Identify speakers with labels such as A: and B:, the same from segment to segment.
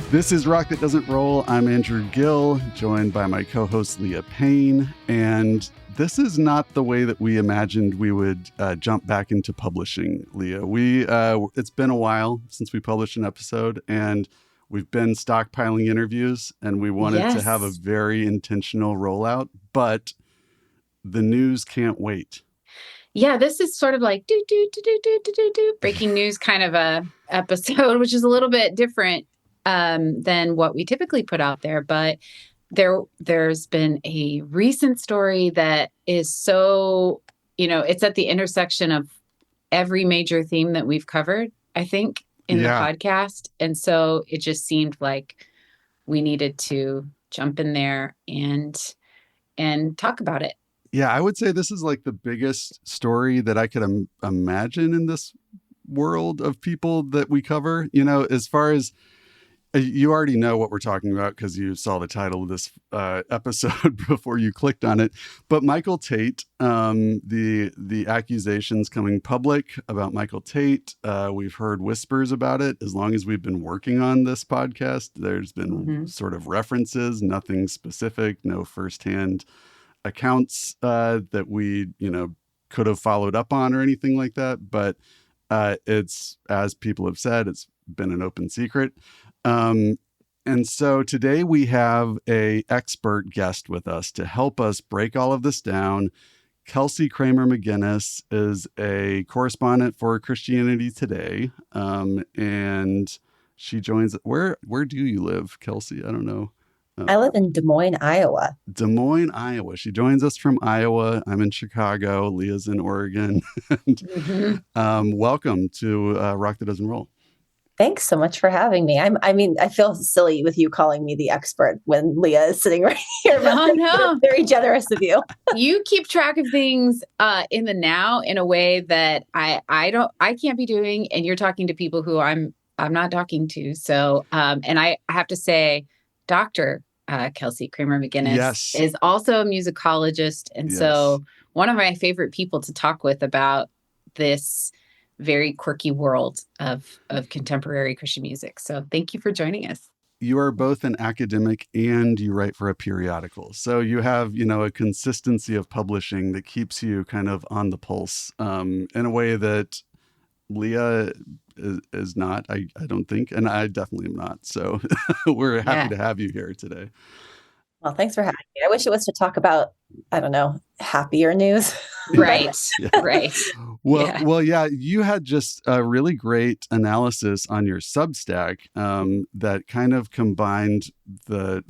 A: This is Rock That Doesn't Roll. I'm Andrew Gill, joined by my co-host Leah Payne. And this is not the way that we imagined we would jump back into publishing, Leah. It's been a while since we published an episode, and we've been stockpiling interviews, and we wanted to have a very intentional rollout, but the news can't wait.
B: Yeah, this is sort of like breaking news kind of a episode, which is a little bit different than what we typically put out there. But there's been a recent story that is so, it's at the intersection of every major theme that we've covered, I think, in the podcast. And so it just seemed like we needed to jump in there and talk about it.
A: Yeah, I would say this is like the biggest story that I could imagine in this world of people that we cover. As far as you already know what we're talking about because you saw the title of this episode before you clicked on it. But Michael Tait, the accusations coming public about Michael Tait, we've heard whispers about it. As long as we've been working on this podcast, there's been sort of references, nothing specific, no firsthand accounts that we, could have followed up on or anything like that. But it's, as people have said, it's been an open secret. And so today we have a expert guest with us to help us break all of this down. Kelsey Kramer McGinnis is a correspondent for Christianity Today. And she joins. Where do you live, Kelsey? I don't know.
C: I live in Des Moines, Iowa.
A: Des Moines, Iowa. She joins us from Iowa. I'm in Chicago. Leah's in Oregon. Welcome to Rock That Doesn't Roll.
C: Thanks so much for having me. I feel silly with you calling me the expert when Leah is sitting right here.
B: No.
C: Very generous of you.
B: You keep track of things in the now in a way that I can't be doing, and you're talking to people who I'm not talking to. So, and I have to say, Dr. Kelsey Kramer McGinnis is also a musicologist. And so one of my favorite people to talk with about this very quirky world of contemporary Christian music. So thank you for joining us.
A: You are both an academic and you write for a periodical. So you have, a consistency of publishing that keeps you kind of on the pulse in a way that Leah is not, I don't think, and I definitely am not. So we're happy to have you here today.
C: Well, thanks for having me. I wish it was to talk about, I don't know, happier news.
B: Right. Right.
A: Well, you had just a really great analysis on your Substack that kind of combined the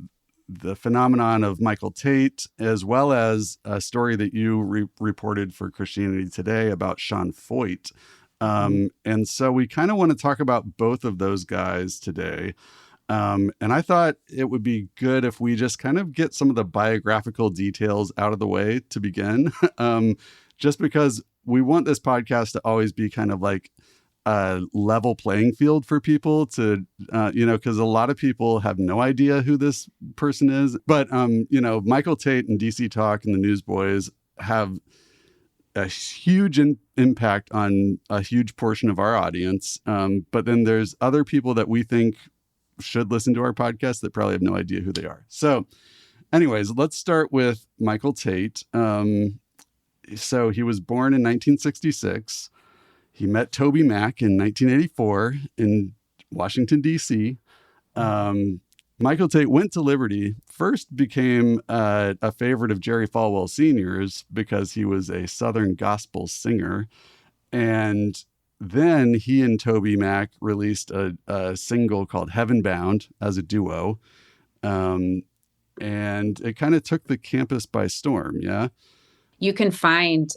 A: phenomenon of Michael Tait, as well as a story that you reported for Christianity Today about Sean Feucht. And so we kind of want to talk about both of those guys today. And I thought it would be good if we just kind of get some of the biographical details out of the way to begin, just because we want this podcast to always be kind of like a level playing field for people to, because a lot of people have no idea who this person is. But, Michael Tait and DC Talk and the Newsboys have a huge impact on a huge portion of our audience. But then there's other people that we think should listen to our podcast that probably have no idea who they are. So anyways, let's start with Michael Tait. So he was born in 1966. He met Toby Mac in 1984 in Washington, D.C. Michael Tait went to Liberty, first became a favorite of Jerry Falwell Sr.'s because he was a Southern gospel singer. And then he and Toby Mac released a single called Heaven Bound as a duo. And it kind of took the campus by storm. Yeah.
B: You can find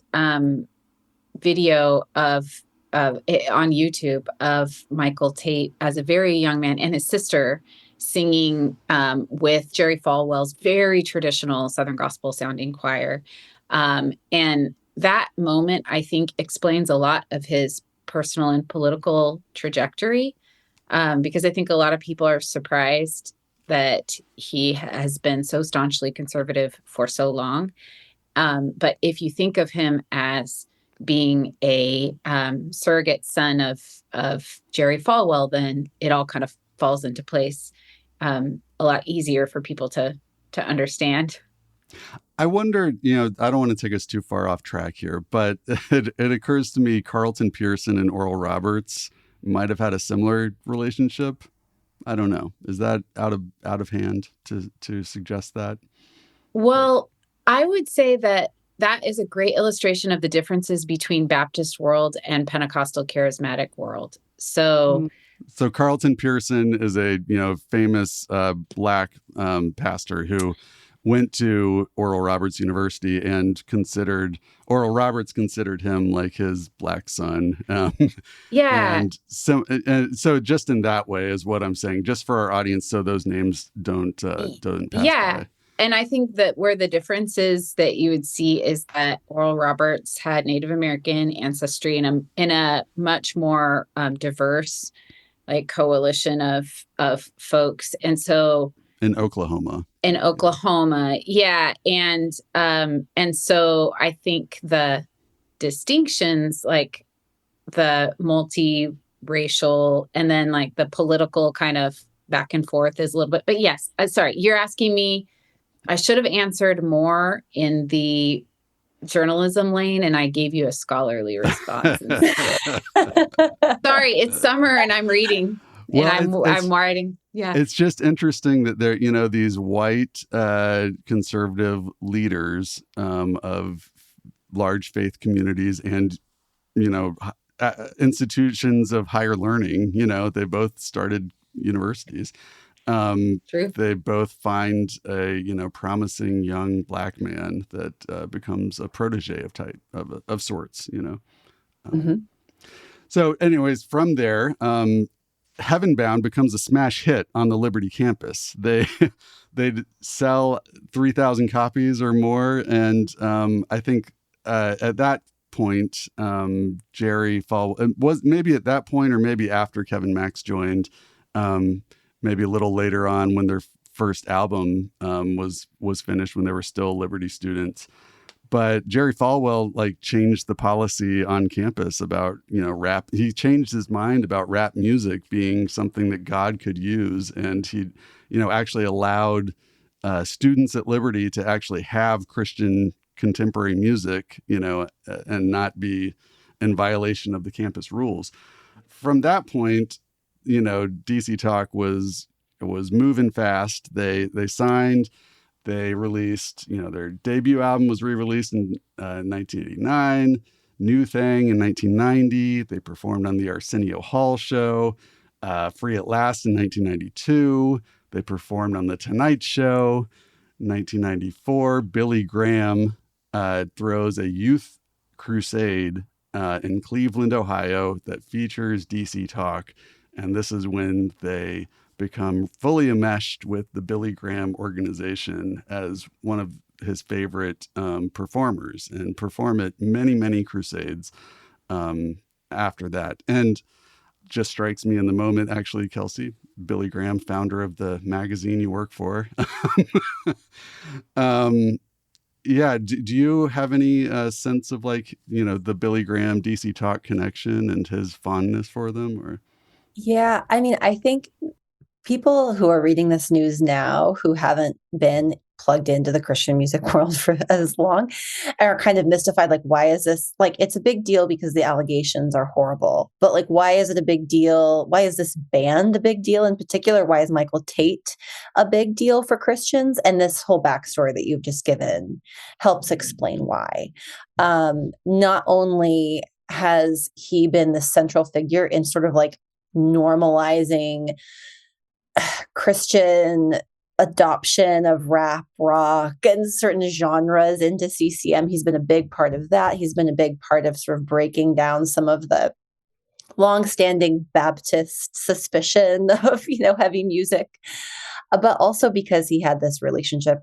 B: video of on YouTube of Michael Tait as a very young man and his sister singing with Jerry Falwell's very traditional Southern gospel sounding choir. And that moment, I think, explains a lot of his personal and political trajectory, because I think a lot of people are surprised that he has been so staunchly conservative for so long. But if you think of him as being a surrogate son of Jerry Falwell, then it all kind of falls into place. a lot easier for people to understand.
A: I wonder, I don't want to take us too far off track here, but it occurs to me Carlton Pearson and Oral Roberts might have had a similar relationship. I don't know. Is that out of hand to suggest that?
B: Well, I would say that is a great illustration of the differences between Baptist world and Pentecostal charismatic world. So
A: Carlton Pearson is a famous Black pastor who went to Oral Roberts University and Oral Roberts considered him like his Black son.
B: Yeah.
A: And so just in that way is what I'm saying, just for our audience, so those names don't pass by.
B: And I think that where the difference is that you would see is that Oral Roberts had Native American ancestry in a much more diverse like coalition of folks. And so
A: in Oklahoma.
B: Yeah. And so I think the distinctions, like the multiracial and then like the political kind of back and forth is a little bit, but yes, sorry, you're asking me, I should have answered more in the journalism lane and I gave you a scholarly response. Sorry, it's summer and I'm reading and I'm writing. Yeah.
A: It's just interesting that there, these white conservative leaders of large faith communities and, institutions of higher learning, they both started universities.
B: True.
A: They both find a, promising young Black man that becomes a protege of Tait of sorts, So anyways, from there, Heaven Bound becomes a smash hit on the Liberty campus. They sell 3,000 copies or more. And I think at that point, Jerry Falwell was maybe at that point or maybe after Kevin Max joined, maybe a little later on when their first album was finished when they were still Liberty students. But Jerry Falwell changed the policy on campus about, rap. He changed his mind about rap music being something that God could use. And he, actually allowed students at Liberty to actually have Christian contemporary music, and not be in violation of the campus rules. From that point, DC Talk was moving fast. They signed. They released, their debut album was re-released in 1989, New Thing in 1990. They performed on the Arsenio Hall show, Free at Last in 1992. They performed on The Tonight Show in 1994. Billy Graham throws a youth crusade in Cleveland, Ohio that features DC Talk. And this is when they become fully enmeshed with the Billy Graham organization as one of his favorite performers and perform at many, many crusades after that. And just strikes me in the moment, actually, Kelsey, Billy Graham, founder of the magazine you work for. Yeah. Do you have any sense of the Billy Graham DC Talk connection and his fondness for them? Or?
C: Yeah. I mean, I think people who are reading this news now who haven't been plugged into the Christian music world for as long are kind of mystified. Why is this it's a big deal because the allegations are horrible, but why is it a big deal? Why is this band a big deal in particular? Why is Michael Tait a big deal for Christians? And this whole backstory that you've just given helps explain why. Not only has he been the central figure in sort of normalizing Christian adoption of rap, rock, and certain genres into CCM. He's been a big part of that. He's been a big part of sort of breaking down some of the longstanding Baptist suspicion of, heavy music. But also because he had this relationship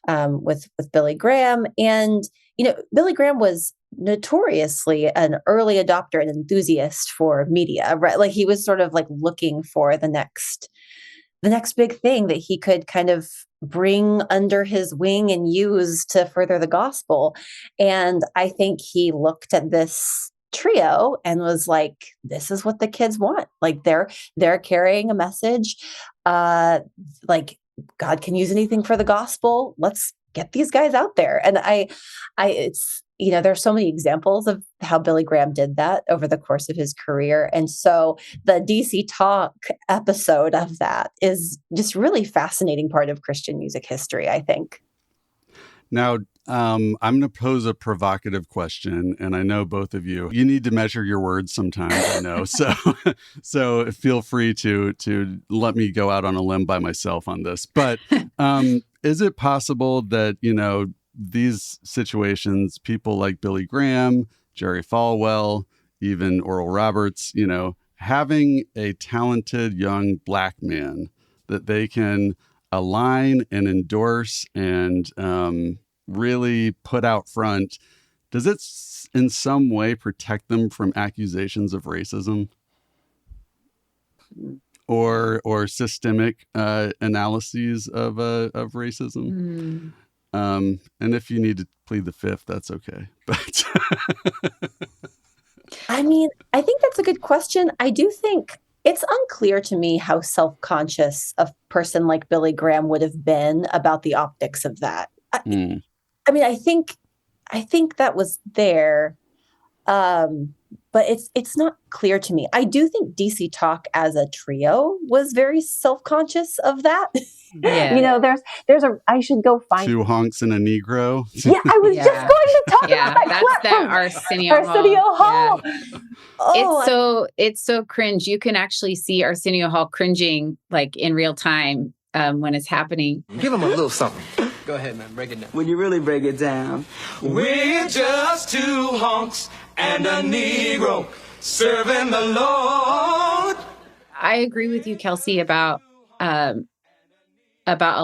C: with Billy Graham. And, Billy Graham was notoriously an early adopter and enthusiast for media, right? He was sort of looking for the next big thing that he could kind of bring under his wing and use to further the gospel. And I think he looked at this trio and was like, this is what the kids want. Like they're carrying a message. Like God can use anything for the gospel. Let's get these guys out there. And it's, there's so many examples of how Billy Graham did that over the course of his career. And so the DC Talk episode of that is just really fascinating part of Christian music history, I think.
A: Now, I'm going to pose a provocative question, and I know both of you need to measure your words sometimes, I know. So feel free to let me go out on a limb by myself on this. But is it possible that, these situations, people like Billy Graham, Jerry Falwell, even Oral Roberts, having a talented young Black man that they can align and endorse and really put out front, does it in some way protect them from accusations of racism or systemic analyses of racism? And if you need to plead the fifth, that's okay. But
C: I mean, I think that's a good question. I do think it's unclear to me how self-conscious a person like Billy Graham would have been about the optics of that. I mean, I think that was there, but it's not clear to me. I do think DC Talk as a trio was very self-conscious of that.
B: Yeah.
C: There's I should go find
A: two honks and a Negro.
C: Yeah, I was just going to talk about that.
B: That's that Arsenio
C: Hall.
B: Yeah.
C: Oh,
B: it's so cringe. You can actually see Arsenio Hall cringing like in real time when it's happening.
D: Give him a little something. Go ahead, man. Break it down.
E: When you really break it down,
D: we're just two honks and a Negro serving the Lord.
B: I agree with you, Kelsey, about a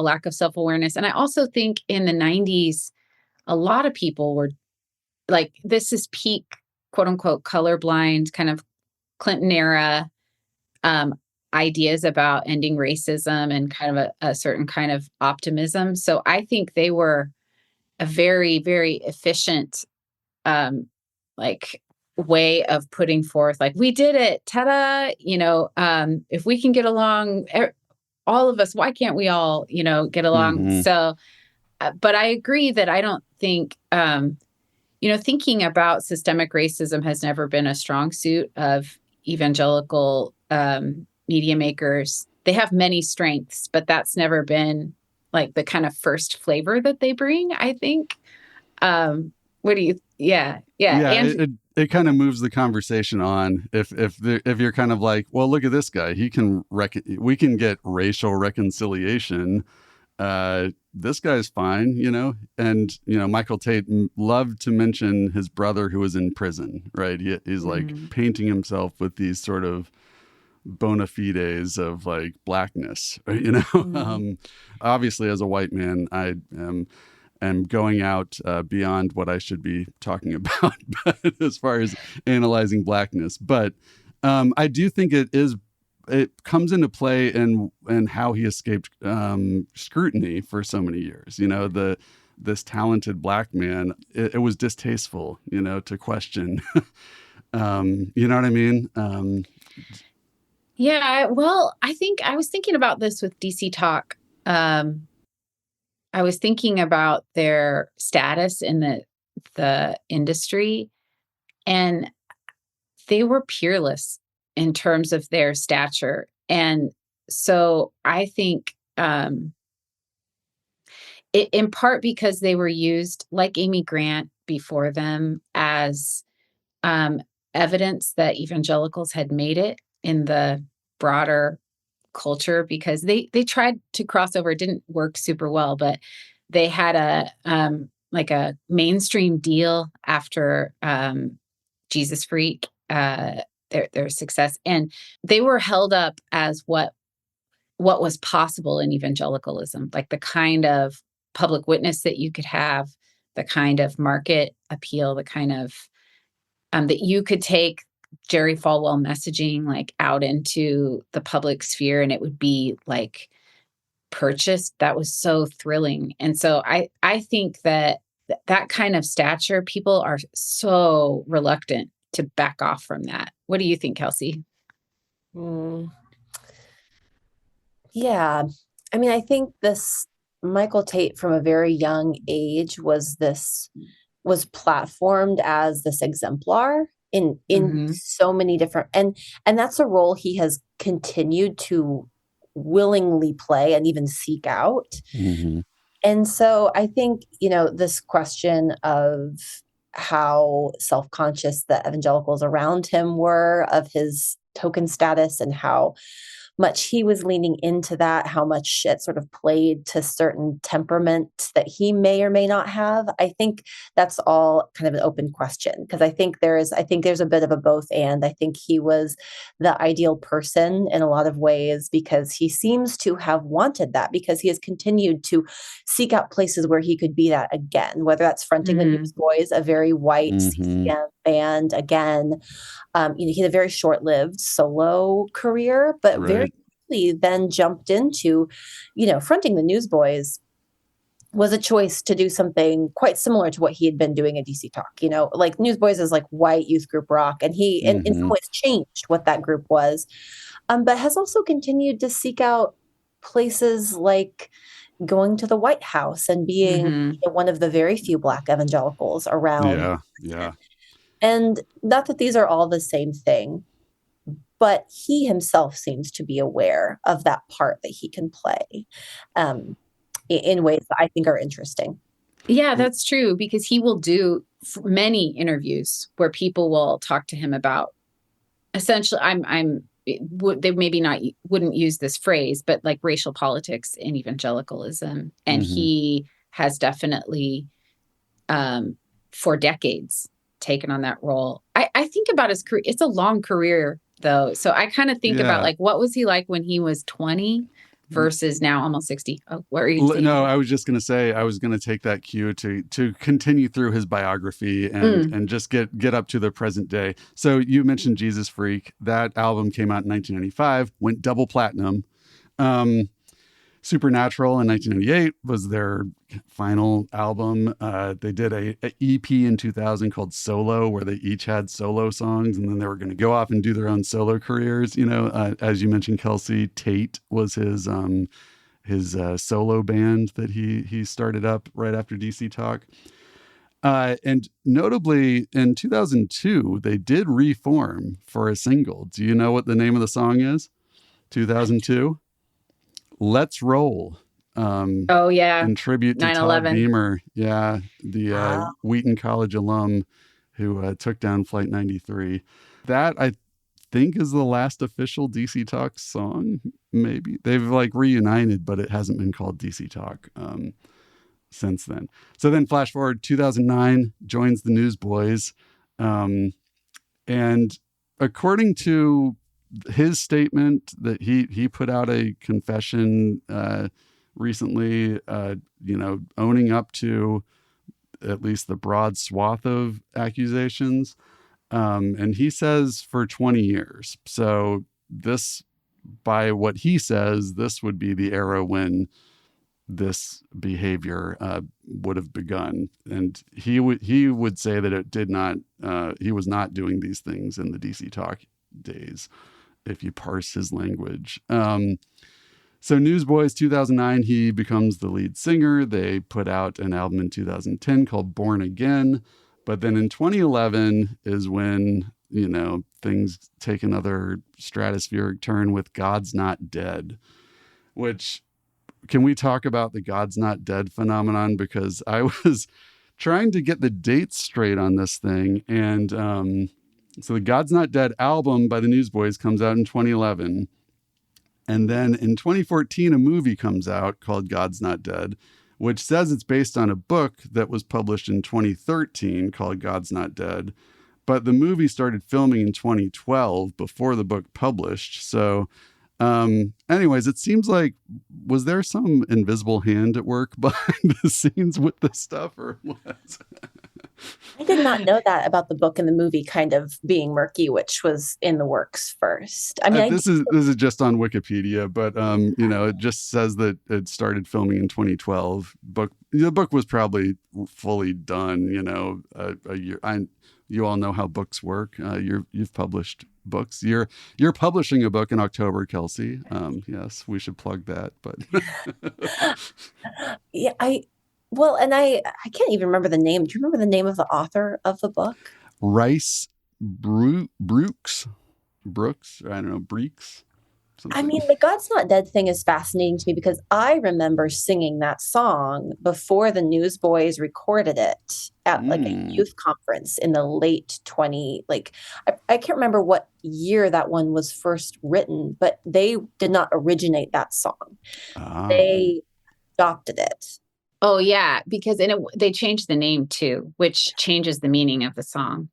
B: lack of self-awareness. And I also think in the 90s, a lot of people were like, this is peak, quote unquote, colorblind kind of Clinton era ideas about ending racism and kind of a certain kind of optimism. So I think they were a very, very efficient way of putting forth, like, we did it, ta-da, if we can get along, all of us, why can't we all, get along? Mm-hmm. So, but I agree that I don't think, thinking about systemic racism has never been a strong suit of evangelical media makers. They have many strengths, but that's never been like the kind of first flavor that they bring, I think. What do you, yeah.
A: And it kind of moves the conversation on. If you're kind of like, well, look at this guy, we can get racial reconciliation. This guy's fine, and Michael Tait loved to mention his brother who was in prison, right? He's like painting himself with these sort of bona fides of like Blackness, obviously as a white man, I am going out beyond what I should be talking about but as far as analyzing Blackness. But I do think it comes into play in how he escaped scrutiny for so many years. This talented Black man, it was distasteful, to question. You know what I mean?
B: Yeah, well, I think I was thinking about this with DC Talk. I was thinking about their status in the industry, and they were peerless in terms of their stature. And so I think in part because they were used, like Amy Grant before them, as evidence that evangelicals had made it in the broader culture, because they tried to cross over. It didn't work super well, but they had a mainstream deal after Jesus Freak, their success, and they were held up as what was possible in evangelicalism, like the kind of public witness that you could have, the kind of market appeal, the kind of that you could take Jerry Falwell messaging like out into the public sphere and it would be like purchased. That was so thrilling. And so I think that kind of stature, people are so reluctant to back off from that. What do you think, Kelsey?
C: Yeah. I mean, I think this Michael Tait from a very young age was platformed as this exemplar in so many different, and that's a role he has continued to willingly play and even seek out. And so I think, this question of how self-conscious the evangelicals around him were of his token status and how much he was leaning into that, how much it sort of played to certain temperament that he may or may not have. I think that's all kind of an open question, because I think there's a bit of a both and. I think he was the ideal person in a lot of ways because he seems to have wanted that, because he has continued to seek out places where he could be that again, whether that's fronting the Newsboys, a very white CCM band again. He had a very short-lived solo career, but very quickly then jumped into, fronting the Newsboys was a choice to do something quite similar to what he had been doing at DC Talk. Like Newsboys is like white youth group rock, and he in some ways changed what that group was, but has also continued to seek out places like going to the White House and being one of the very few Black evangelicals around.
A: Yeah.
C: And not that these are all the same thing, but he himself seems to be aware of that part that he can play in ways that I think are interesting.
B: Yeah, that's true, because he will do many interviews where people will talk to him about essentially, they maybe wouldn't use this phrase, but like racial politics and evangelicalism. And he has definitely, for decades, taken on that role. I think about his career. It's a long career though. So I kind of think about like, what was he like when he was 20 versus now almost 60? Oh, what are you saying?
A: No, I was just going to say, I was going to take that cue to continue through his biography and just get up to the present day. So you mentioned Jesus Freak. That album came out in 1995, went double platinum. Supernatural in 1998 was their final album. They did a EP in 2000 called Solo, where they each had solo songs, and then they were going to go off and do their own solo careers. As you mentioned, Kelsey, Tait was his solo band that he started up right after DC Talk. And notably, in 2002, they did reform for a single. Do you know what the name of the song is? 2002? Let's Roll. In tribute to
B: 9/11.
A: Todd Beamer. Yeah, the Wheaton College alum who took down Flight 93. That, I think, is the last official DC Talk song, maybe. They've reunited, but it hasn't been called DC Talk since then. So then flash forward, 2009, joins the Newsboys. And according to his statement that he put out a confession recently, owning up to at least the broad swath of accusations. And he says for 20 years. So this, by what he says, this would be the era when this behavior would have begun. And he would say that it did not, he was not doing these things in the DC Talk days, if you parse his language. So Newsboys 2009, he becomes the lead singer. They put out an album in 2010 called Born Again. But then in 2011 is when, things take another stratospheric turn with God's Not Dead, which, can we talk about the God's Not Dead phenomenon? Because I was trying to get the dates straight on this thing. And, so the God's Not Dead album by the Newsboys comes out in 2011. And then in 2014, a movie comes out called God's Not Dead, which says it's based on a book that was published in 2013 called God's Not Dead. But the movie started filming in 2012 before the book published. So anyways, it seems like, was there some invisible hand at work behind the scenes with this stuff, or what?
C: I did not know that about the book and the movie kind of being murky, which was in the works first. I mean,
A: this is just on Wikipedia, but it just says that it started filming in 2012. The book was probably fully done, a year. you all know how books work. You've published books. You're publishing a book in October, Kelsey. Yes, we should plug that. But
C: Yeah, I can't even remember the name. Do you remember the name of the author of the book?
A: Rice Brooks. I don't know, Breeks.
C: I mean, the God's Not Dead thing is fascinating to me because I remember singing that song before the Newsboys recorded it at like a youth conference in the late I can't remember what year that one was first written, but they did not originate that song. They adopted it.
B: Oh yeah, because they changed the name too, which changes the meaning of the song.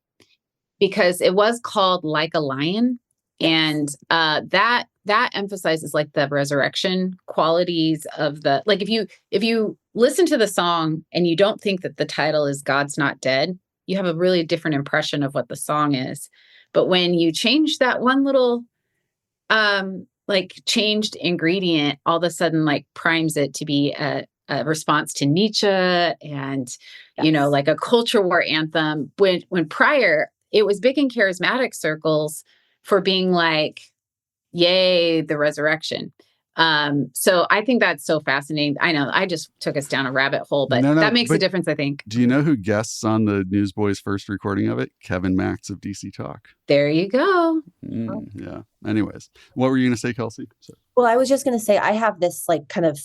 B: Because it was called Like a Lion. And that emphasizes like the resurrection qualities of the, like, if you listen to the song and you don't think that the title is God's Not Dead, you have a really different impression of what the song is. But when you change that one little like changed ingredient, all of a sudden like primes it to be a response to Nietzsche and, like a culture war anthem. When prior, it was big in charismatic circles for being like, yay, the resurrection. So I think that's so fascinating. I know I just took us down a rabbit hole, but that makes a difference, I think.
A: Do you know who guests on the Newsboys' first recording of it? Kevin Max of DC Talk.
B: There you go.
A: Yeah. Anyways, what were you going to say, Kelsey? Sorry.
C: Well, I was just going to say, I have this like kind of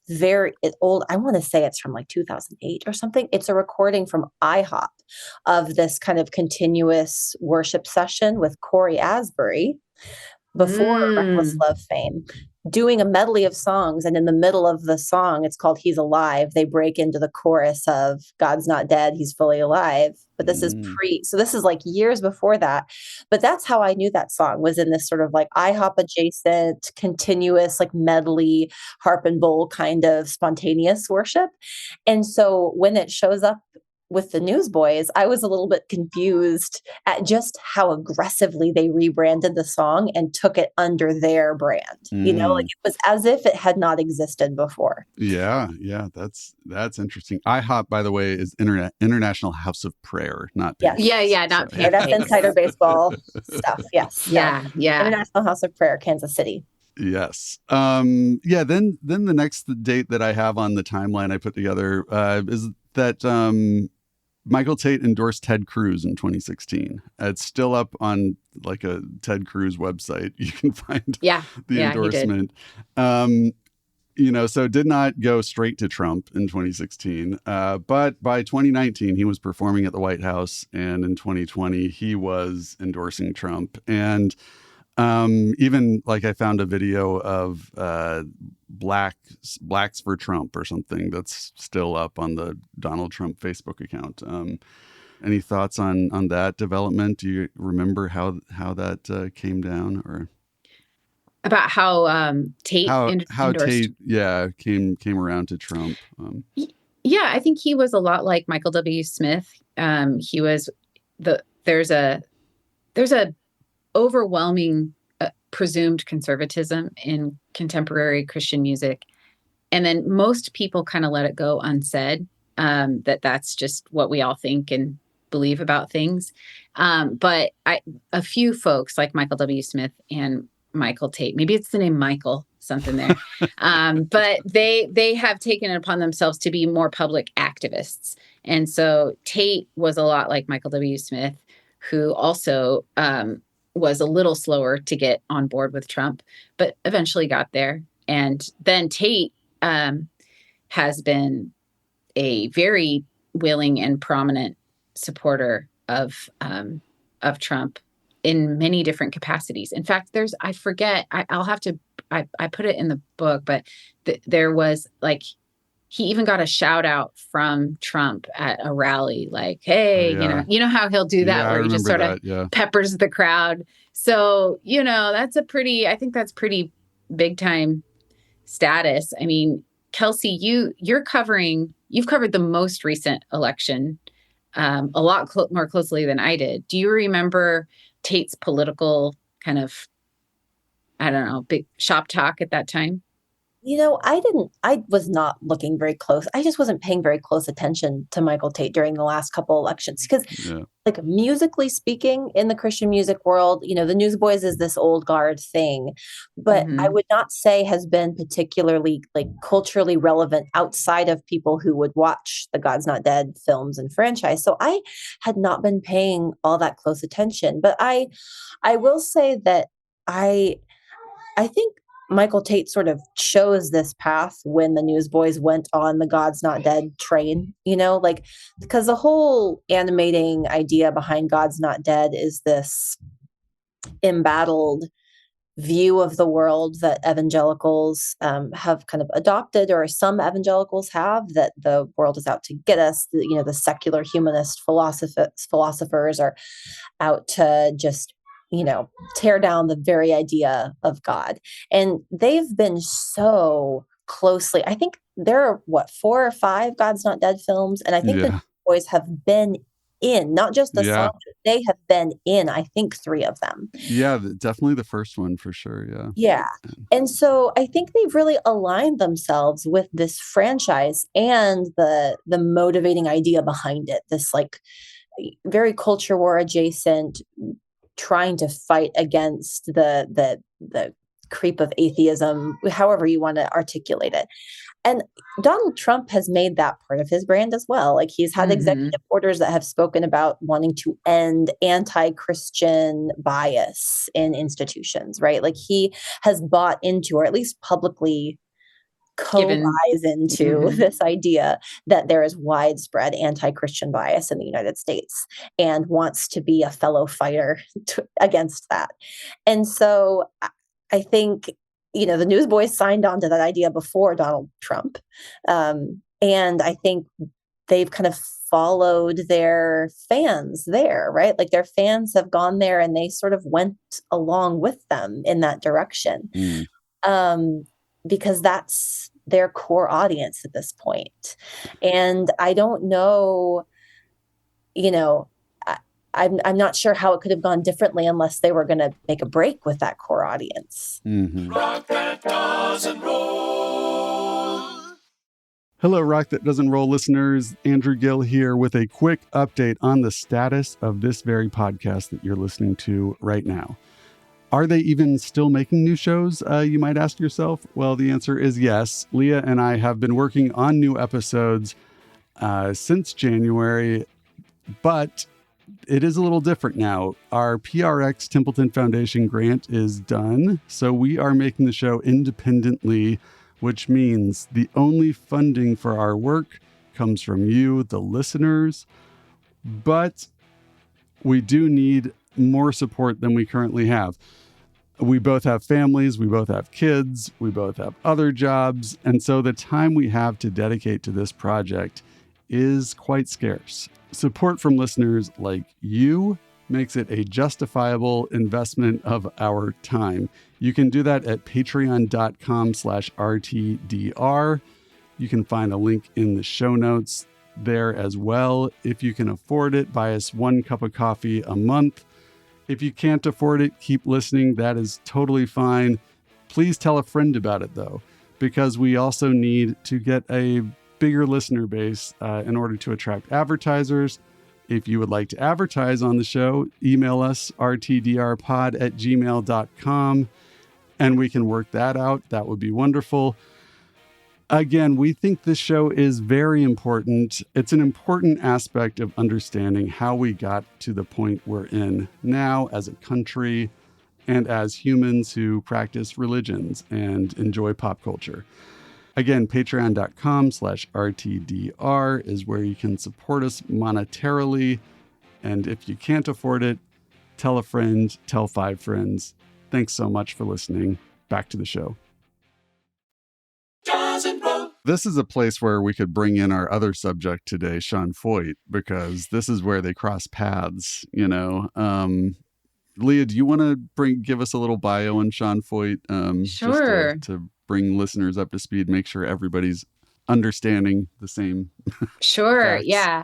C: very old, I want to say it's from like 2008 or something. It's a recording from IHOP of this kind of continuous worship session with Corey Asbury before Reckless Love fame, doing a medley of songs. And in the middle of the song, it's called He's Alive. They break into the chorus of God's Not Dead, He's Fully Alive. But this is so this is like years before that. But that's how I knew that song was in this sort of like IHOP adjacent, continuous, like medley, harp and bowl kind of spontaneous worship. And so when it shows up with the Newsboys, I was a little bit confused at just how aggressively they rebranded the song and took it under their brand. Like it was as if it had not existed before.
A: Yeah, that's interesting. IHOP, by the way, is International House of Prayer, not
C: Yes.
B: Not
C: so, that's insider baseball stuff. Yes.
B: Yeah.
C: International House of Prayer, Kansas City.
A: Yes. Then the next date that I have on the timeline I put together is that Michael Tait endorsed Ted Cruz in 2016. It's still up on like a Ted Cruz website. You can find the endorsement. So it did not go straight to Trump in 2016. But by 2019, he was performing at the White House. And in 2020, he was endorsing Trump. And even like I found a video of Blacks for Trump or something that's still up on the Donald Trump Facebook account. Any thoughts on that development? Do you remember how that came down, or
B: about how Tait endorsed?
A: Tait came around to Trump?
B: I think he was a lot like Michael W. Smith. He was there's a overwhelming presumed conservatism in contemporary Christian music. And then most people kind of let it go unsaid, that's just what we all think and believe about things. But a few folks like Michael W. Smith and Michael Tait, maybe it's the name Michael, something there. But they have taken it upon themselves to be more public activists. And so Tait was a lot like Michael W. Smith, who also was a little slower to get on board with Trump, but eventually got there. And then Tait has been a very willing and prominent supporter of Trump in many different capacities. In fact, I put it in the book, but there was like, he even got a shout out from Trump at a rally, like, hey, you know how he'll do that, where he just sort of peppers the crowd. So, I think that's pretty big time status. I mean, Kelsey, you've covered the most recent election a lot more closely than I did. Do you remember Tait's political kind of, I don't know, big shop talk at that time?
C: I was not looking very close. I just wasn't paying very close attention to Michael Tait during the last couple elections because,
A: Yeah.
C: like, musically speaking, in the Christian music world, the Newsboys is this old guard thing, but I would not say has been particularly, like, culturally relevant outside of people who would watch the God's Not Dead films and franchise. So I had not been paying all that close attention. But I will say that I think Michael Tait sort of chose this path when the Newsboys went on the God's Not Dead train, like, because the whole animating idea behind God's Not Dead is this embattled view of the world that evangelicals have kind of adopted, or some evangelicals have, that the world is out to get us. The secular humanist philosophers are out to just tear down the very idea of God. And they've been so closely, I think there are 4 or 5 God's Not Dead films, and I think the
A: Yeah.
C: boys have been in, not just the
A: Yeah.
C: song, they have been in, I think, 3 of them.
A: Yeah, definitely the first one for sure. Yeah.
C: Yeah. And so I think they've really aligned themselves with this franchise and the motivating idea behind it, this, like, very culture war adjacent, trying to fight against the creep of atheism, however you want to articulate it. And Donald Trump has made that part of his brand as well. Like, he's had executive orders that have spoken about wanting to end anti-Christian bias in institutions, right? Like, he has bought into, or at least publicly co-buys into this idea that there is widespread anti-Christian bias in the United States, and wants to be a fellow fighter against that. And so I think, the Newsboys signed on to that idea before Donald Trump. And I think they've kind of followed their fans there, right? Like, their fans have gone there and they sort of went along with them in that direction. Because that's their core audience at this point. And I don't know, I'm not sure how it could have gone differently unless they were going to make a break with that core audience.
D: Rock that doesn't roll.
A: Hello, Rock That Doesn't Roll listeners. Andrew Gill here with a quick update on the status of this very podcast that you're listening to right now. Are they even still making new shows, you might ask yourself? Well, the answer is yes. Leah and I have been working on new episodes since January, but it is a little different now. Our PRX Templeton Foundation grant is done, so we are making the show independently, which means the only funding for our work comes from you, the listeners. But we do need more support than we currently have. We both have families, we both have kids, we both have other jobs, and so the time we have to dedicate to this project is quite scarce. Support from listeners like you makes it a justifiable investment of our time. You can do that at patreon.com/RTDR. You can find a link in the show notes there as well. If you can afford it, buy us 1 cup of coffee a month. If you can't afford it, keep listening. That is totally fine. Please tell a friend about it, though, because we also need to get a bigger listener base in order to attract advertisers. If you would like to advertise on the show, email us rtdrpod@gmail.com, and we can work that out. That would be wonderful. Again, we think this show is very important. It's an important aspect of understanding how we got to the point we're in now as a country and as humans who practice religions and enjoy pop culture. Again, patreon.com/RTDR is where you can support us monetarily. And if you can't afford it, tell a friend, tell 5 friends. Thanks so much for listening. Back to the show. This is a place where we could bring in our other subject today, Sean Feucht, because this is where they cross paths, Leah, do you want to give us a little bio on Sean Feucht?
B: Sure.
A: Just to bring listeners up to speed, make sure everybody's understanding the same.
B: Sure.
A: facts.
B: Yeah.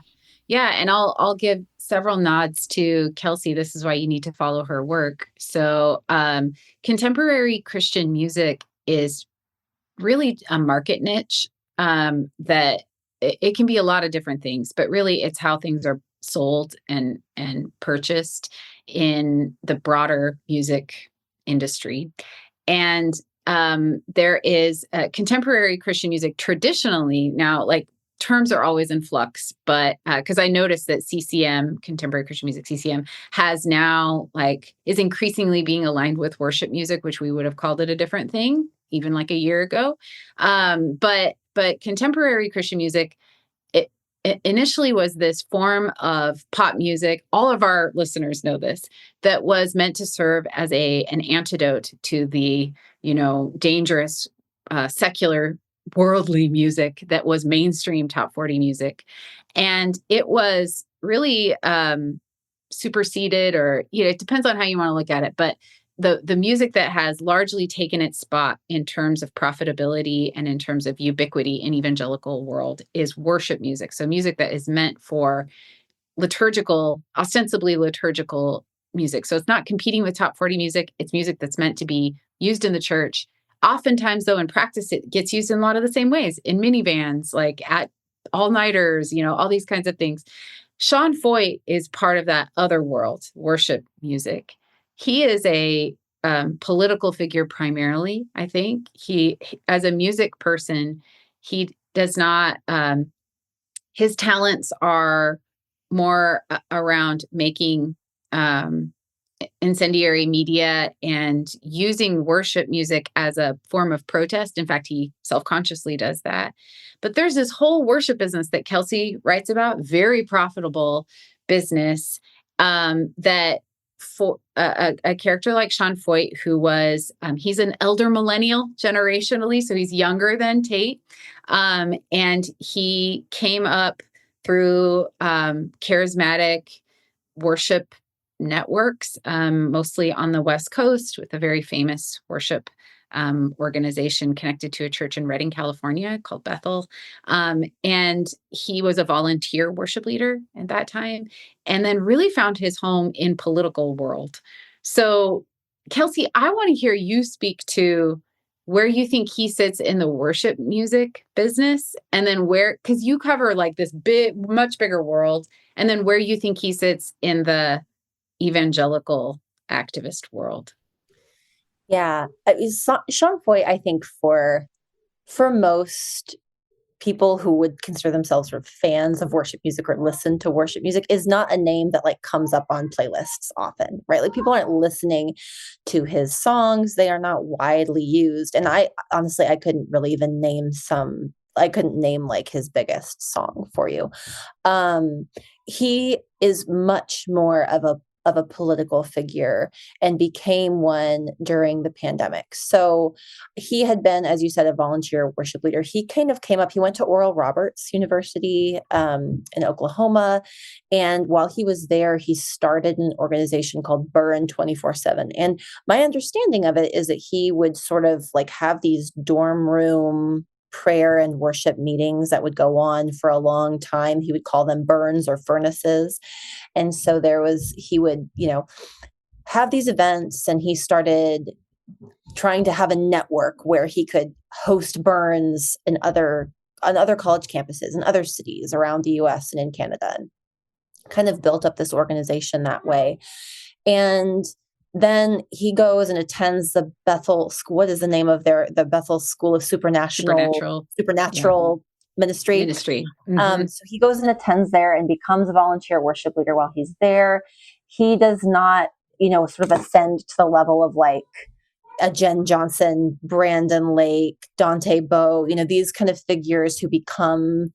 B: And I'll give several nods to Kelsey. This is why you need to follow her work. So contemporary Christian music is really a market niche that it can be a lot of different things, but really it's how things are sold and purchased in the broader music industry. And there is contemporary Christian music traditionally now, like terms are always in flux, but because I noticed that CCM, contemporary Christian music, CCM, has now is increasingly being aligned with worship music, which we would have called it a different thing even like a year ago. But contemporary Christian music, it initially was this form of pop music. All of our listeners know this, that was meant to serve as an antidote to the, dangerous secular worldly music that was mainstream top 40 music. And it was really superseded, or, it depends on how you want to look at it. But the music that has largely taken its spot in terms of profitability and in terms of ubiquity in evangelical world is worship music. So music that is meant for ostensibly liturgical music. So it's not competing with top 40 music. It's music that's meant to be used in the church. Oftentimes, though, in practice, it gets used in a lot of the same ways, in minivans, like at all-nighters, all these kinds of things. Sean Feucht is part of that other world, worship music. He is a political figure primarily, I think. He as a music person, he does not, his talents are more around making incendiary media and using worship music as a form of protest. In fact, he self-consciously does that. But there's this whole worship business that Kelsey writes about, very profitable business, that for a character like Sean Feucht, who was, he's an elder millennial generationally, so he's younger than Tait. And he came up through charismatic worship networks, mostly on the West Coast, with a very famous worship organization connected to a church in Redding, California called Bethel. And he was a volunteer worship leader at that time, and then really found his home in political world. So, Kelsey, I want to hear you speak to where you think he sits in the worship music business, and then because you cover this much bigger world, and then where you think he sits in the evangelical activist world.
C: Yeah. Sean Feucht, I think for most people who would consider themselves sort of fans of worship music or listen to worship music, is not a name that comes up on playlists often, right? People aren't listening to his songs. They are not widely used. And I honestly, I couldn't really even name his biggest song for you. He is much more of a political figure and became one during the pandemic. So he had been, as you said, a volunteer worship leader. He kind of came up, he went to Oral Roberts University in Oklahoma. And while he was there, he started an organization called Burn 24/7. And my understanding of it is that he would sort of have these dorm room prayer and worship meetings that would go on for a long time. He would call them burns or furnaces. And so he would, have these events, and he started trying to have a network where he could host burns on other college campuses in other cities around the US and in Canada, and kind of built up this organization that way. And then he goes and attends the Bethel School. What is the name of the Bethel School of Supernatural Ministry? Mm-hmm. So he goes and attends there and becomes a volunteer worship leader while he's there. He does not, sort of ascend to the level of a Jen Johnson, Brandon Lake, Dante Bowe, these kind of figures who become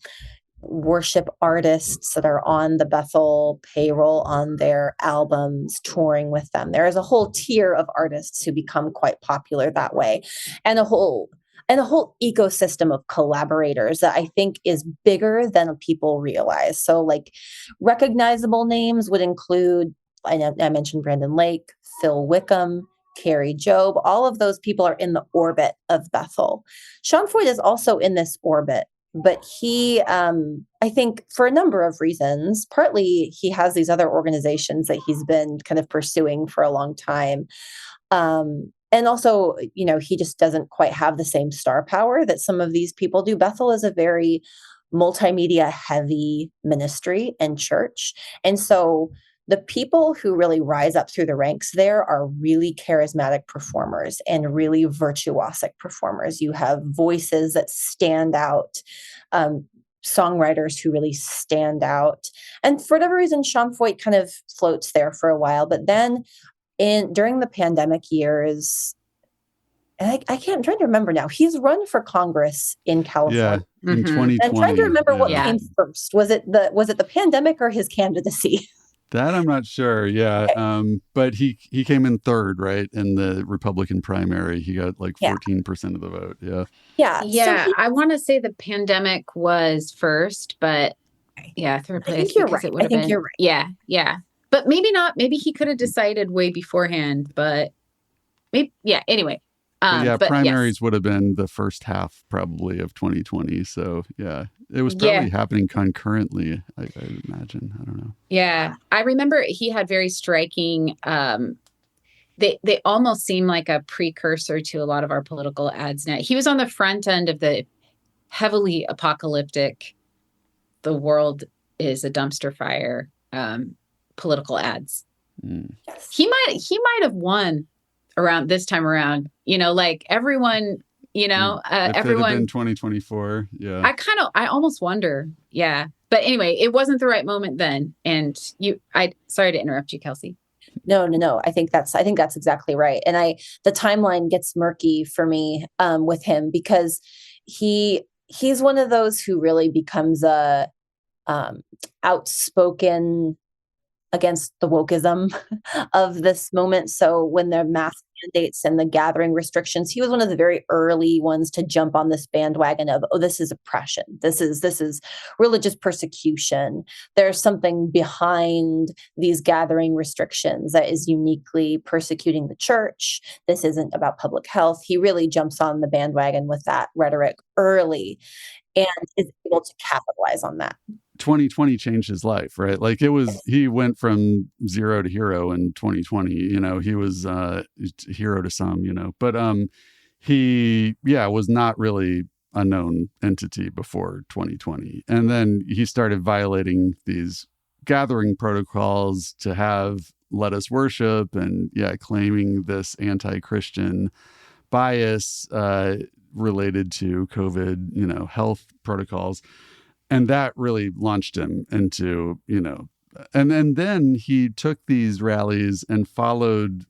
C: worship artists that are on the Bethel payroll on their albums, touring with them. There is a whole tier of artists who become quite popular that way, and a whole ecosystem of collaborators that I think is bigger than people realize. So recognizable names would include, I mentioned Brandon Lake, Phil Wickham, Carrie Job. All of those people are in the orbit of Bethel. Sean Feucht is also in this orbit, but he, I think for a number of reasons, partly he has these other organizations that he's been kind of pursuing for a long time. And also, he just doesn't quite have the same star power that some of these people do. Bethel is a very multimedia heavy ministry and church. And so the people who really rise up through the ranks there are really charismatic performers and really virtuosic performers. You have voices that stand out, songwriters who really stand out. And for whatever reason, Sean Feucht kind of floats there for a while. But then during the pandemic years, and I'm trying to remember now, he's run for Congress in California.
A: Yeah, in 2020.
C: I'm trying to remember what
B: Yeah.
C: came first. Was it the pandemic or his candidacy?
A: That I'm not sure. Yeah.
C: Okay.
A: But he came in third, right? In the Republican primary. He got like 14% of the vote. Yeah.
C: Yeah.
B: Yeah.
C: So
B: I want to say the pandemic was first, but yeah, third place.
C: I think you're
B: because
C: right.
B: It would have been,
C: you're right.
B: Yeah. Yeah. But maybe not. Maybe he could have decided way beforehand, but maybe, yeah. Anyway.
A: But
B: but
A: primaries
B: yes.
A: would have been the first half probably of 2020. So yeah, it was probably happening concurrently, I imagine. I don't know.
B: Yeah. I remember he had very striking, they almost seem like a precursor to a lot of our political ads now. He was on the front end of the heavily apocalyptic, the world is a dumpster fire, political ads.
C: Yes.
B: He might have won around this time around, like everyone, everyone
A: It had been 2024. Yeah.
B: I almost wonder. Yeah. But anyway, it wasn't the right moment then. And sorry to interrupt you, Kelsey.
C: No. I think that's exactly right. And the timeline gets murky for me, with him, because he's one of those who really becomes a, outspoken against the wokeism of this moment. So when the mask mandates and the gathering restrictions, he was one of the very early ones to jump on this bandwagon of, this is oppression. This is religious persecution. There's something behind these gathering restrictions that is uniquely persecuting the church. This isn't about public health. He really jumps on the bandwagon with that rhetoric early and is able to capitalize on that.
A: 2020 changed his life, right? Like he went from zero to hero in 2020. He was hero to some, but he was not really a known entity before 2020. And then he started violating these gathering protocols to have let us worship and claiming this anti-Christian bias related to COVID, health protocols. And that really launched him into, and then he took these rallies and followed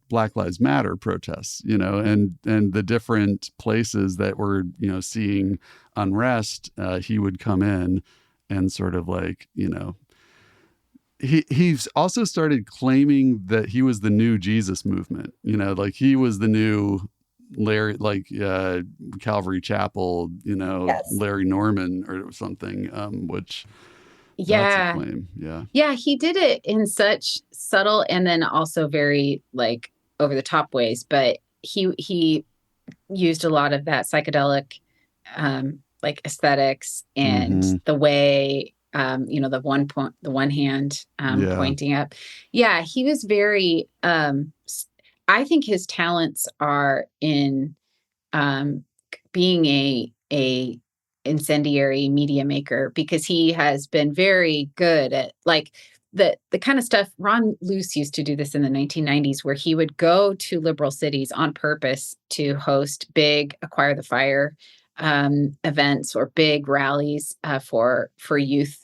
A: Black Lives Matter protests, and the different places that were, seeing unrest, he would come in and sort of like, he's also started claiming that he was the new Jesus movement, like he was the new Larry, like Calvary Chapel, Larry Norman or something, which that's a claim.
B: Yeah, he did it in such subtle and then also very like over the top ways, but he used a lot of that psychedelic like aesthetics and the way the one hand pointing up. Yeah, he was very I think his talents are in being a incendiary media maker, because he has been very good at like the kind of stuff. Ron Luce used to do this in the 1990s, where he would go to liberal cities on purpose to host big Acquire the Fire events or big rallies for youth.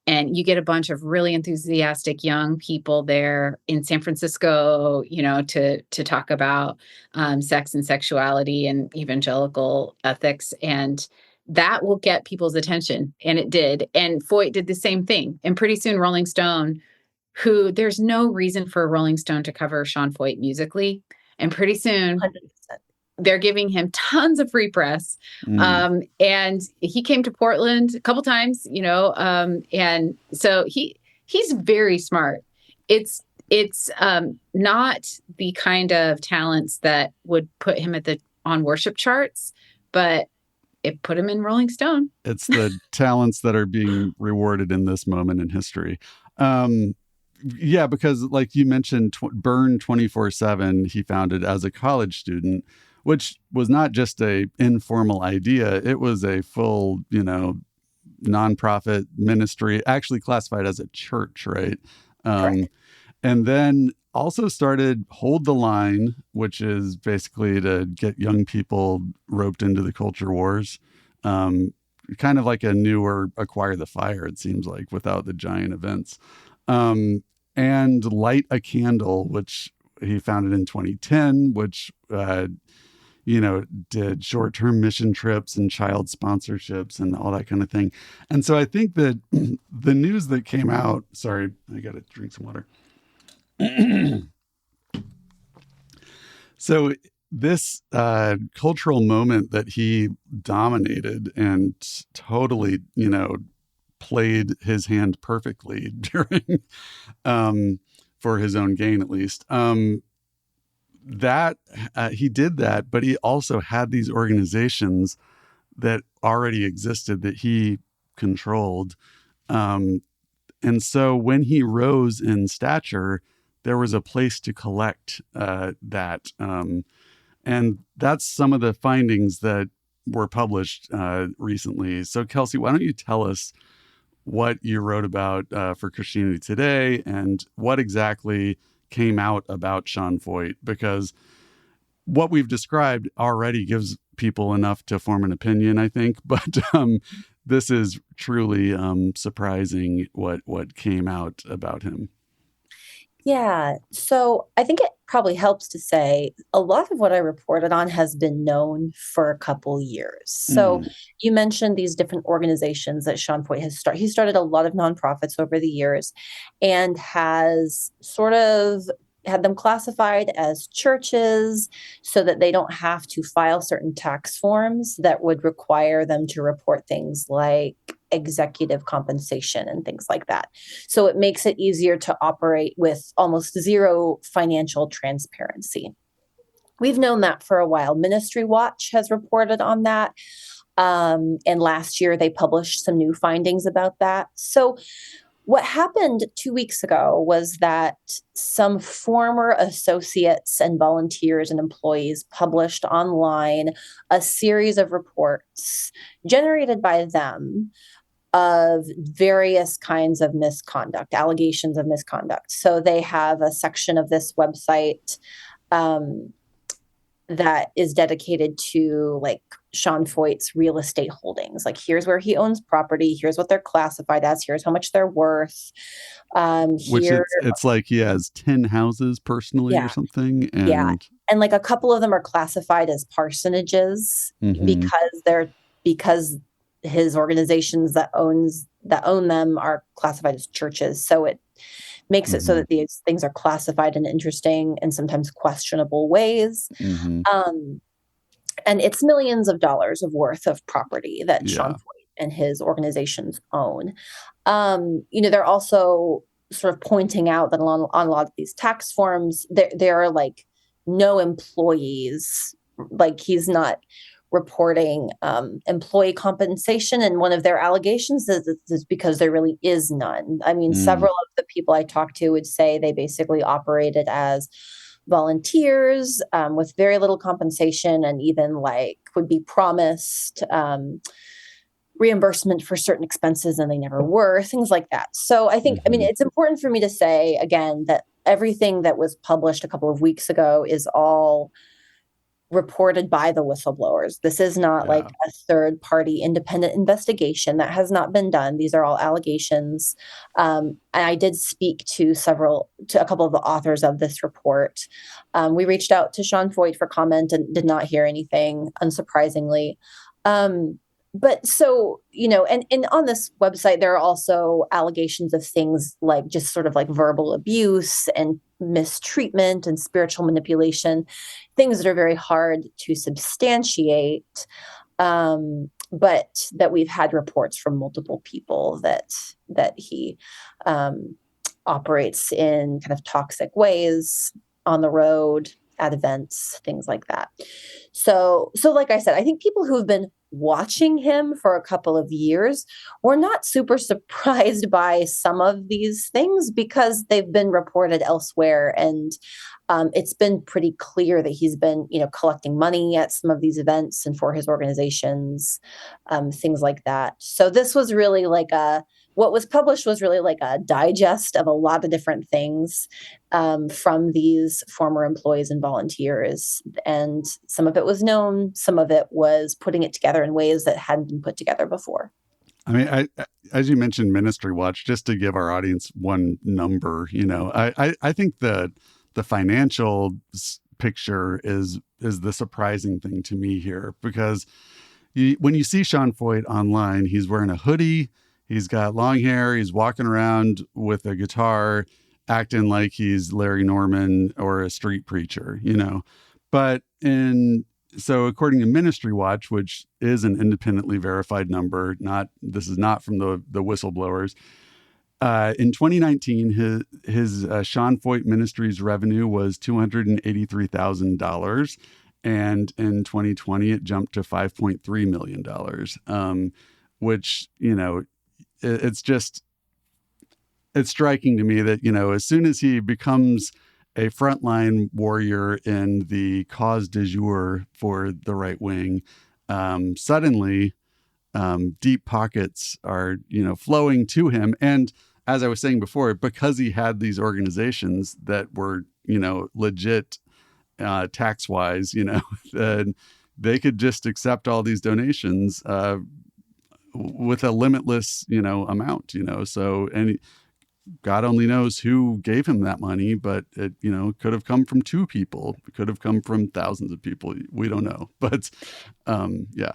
B: And you get a bunch of really enthusiastic young people there in San Francisco, to talk about sex and sexuality and evangelical ethics. And that will get people's attention. And it did. And Feucht did the same thing. And pretty soon Rolling Stone, who there's no reason for Rolling Stone to cover Sean Feucht musically. And pretty soon 100%. They're giving him tons of free press. And he came to Portland a couple times, and so he's very smart. It's not the kind of talents that would put him on worship charts, but it put him in Rolling Stone.
A: It's the talents that are being rewarded in this moment in history. Yeah, because like you mentioned, Burn 24/7, he founded as a college student, which was not just a informal idea. It was a full, nonprofit ministry, actually classified as a church, right?
C: Correct.
A: And then also started Hold the Line, which is basically to get young people roped into the culture wars. Kind of like a newer Acquire the Fire, it seems like, without the giant events. And Light a Candle, which he founded in 2010, which, did short-term mission trips and child sponsorships and all that kind of thing. And so I think that the news that came out, sorry, I got to drink some water. So this cultural moment that he dominated and totally, played his hand perfectly during, for his own gain, at least, that he did that, but he also had these organizations that already existed that he controlled. And so when he rose in stature, there was a place to collect that. And that's some of the findings that were published recently. So, Kelsey, why don't you tell us what you wrote about for Christianity Today and what exactly came out about Sean Feucht? Because what we've described already gives people enough to form an opinion, I think. But this is truly surprising what came out about him.
C: Yeah. So I think it probably helps to say a lot of what I reported on has been known for a couple years. So you mentioned these different organizations that Sean Feucht has started. He started a lot of nonprofits over the years and has sort of had them classified as churches so that they don't have to file certain tax forms that would require them to report things like executive compensation and things like that. So it makes it easier to operate with almost zero financial transparency. We've known that for a while. Ministry Watch has reported on that. And last year they published some new findings about that. So what happened 2 weeks ago was that some former associates and volunteers and employees published online a series of reports generated by them of various kinds of misconduct, allegations of misconduct. So they have a section of this website that is dedicated to like Sean Feucht's real estate holdings. Like, here's where he owns property. Here's what they're classified as. Here's how much they're worth.
A: Which it's like he has 10 houses personally or something. And
C: and like a couple of them are classified as parsonages because his organizations that own them are classified as churches. So it makes it so that these things are classified in interesting and sometimes questionable ways. And it's millions of dollars of worth of property that Sean Feucht and his organizations own. They're also sort of pointing out that on a lot of these tax forms, there are like no employees. Like, he's not reporting employee compensation, and one of their allegations is because there really is none. I mean, several of the people I talked to would say they basically operated as volunteers with very little compensation, and even like would be promised reimbursement for certain expenses and they never were, things like that. So I think, I mean, it's important for me to say again that everything that was published a couple of weeks ago is all reported by the whistleblowers. This is not like a third party independent investigation. That has not been done. These are all allegations. And I did speak to a couple of the authors of this report. We reached out to Sean Feucht for comment and did not hear anything, unsurprisingly. But so, and on this website, there are also allegations of things like just sort of like verbal abuse and mistreatment and spiritual manipulation, things that are very hard to substantiate, but that we've had reports from multiple people that he operates in kind of toxic ways on the road, at events, things like that. So like I said, I think people who have been watching him for a couple of years, we're not super surprised by some of these things because they've been reported elsewhere. And it's been pretty clear that he's been, collecting money at some of these events and for his organizations, things like that. So this was really what was published was really like a digest of a lot of different things from these former employees and volunteers. And some of it was known, some of it was putting it together in ways that hadn't been put together before.
A: I mean, as you mentioned, Ministry Watch, just to give our audience one number, I think the financial picture is the surprising thing to me here, because when you see Sean Feucht online, he's wearing a hoodie, he's got long hair, he's walking around with a guitar, acting like he's Larry Norman or a street preacher, But so according to Ministry Watch, which is an independently verified number, this is not from the whistleblowers. In 2019, his Sean Feucht Ministries revenue was $283,000, and in 2020 it jumped to $5.3 million, which it's striking to me that as soon as he becomes a frontline warrior in the cause du jour for the right wing, suddenly deep pockets are flowing to him. And as I was saying before, because he had these organizations that were legit tax-wise, then they could just accept all these donations with a limitless amount. So, and God only knows who gave him that money, but it could have come from 2 people, it could have come from thousands of people, we don't know. But yeah.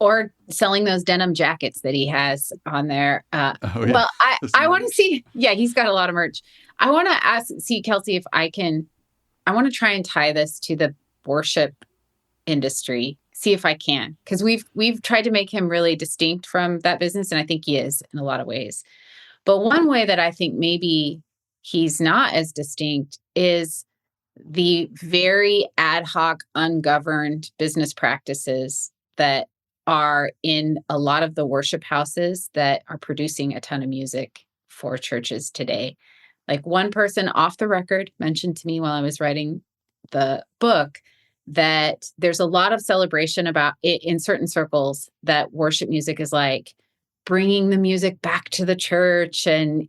B: Or selling those denim jackets that he has on there.
A: Yeah.
B: Well, I want to see. Yeah, he's got a lot of merch. I want to see Kelsey, if I want to try and tie this to the worship industry. See if I can, because we've tried to make him really distinct from that business, and I think he is in a lot of ways. But one way that I think maybe he's not as distinct is the very ad hoc, ungoverned business practices that are in a lot of the worship houses that are producing a ton of music for churches today. Like, one person off the record mentioned to me while I was writing the book that there's a lot of celebration about it in certain circles, that worship music is like bringing the music back to the church, and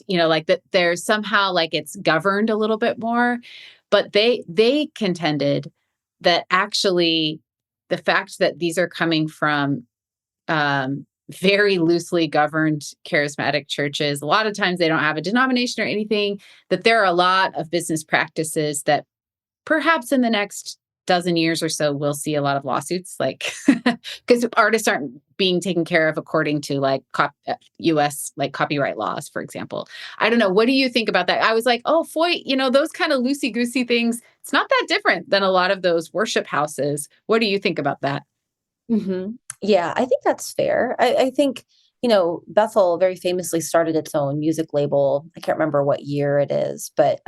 B: like that there's somehow like it's governed a little bit more. But they contended that actually the fact that these are coming from very loosely governed charismatic churches, a lot of times they don't have a denomination or anything, that there are a lot of business practices that perhaps in the next dozen years or so we'll see a lot of lawsuits, like because artists aren't being taken care of according to like US like copyright laws, for example. I don't know. What do you think about that? I was like, oh, Feucht, those kind of loosey-goosey things, it's not that different than a lot of those worship houses. What do you think about that?
C: Mm-hmm. Yeah, I think that's fair. I think, Bethel very famously started its own music label. I can't remember what year it is, but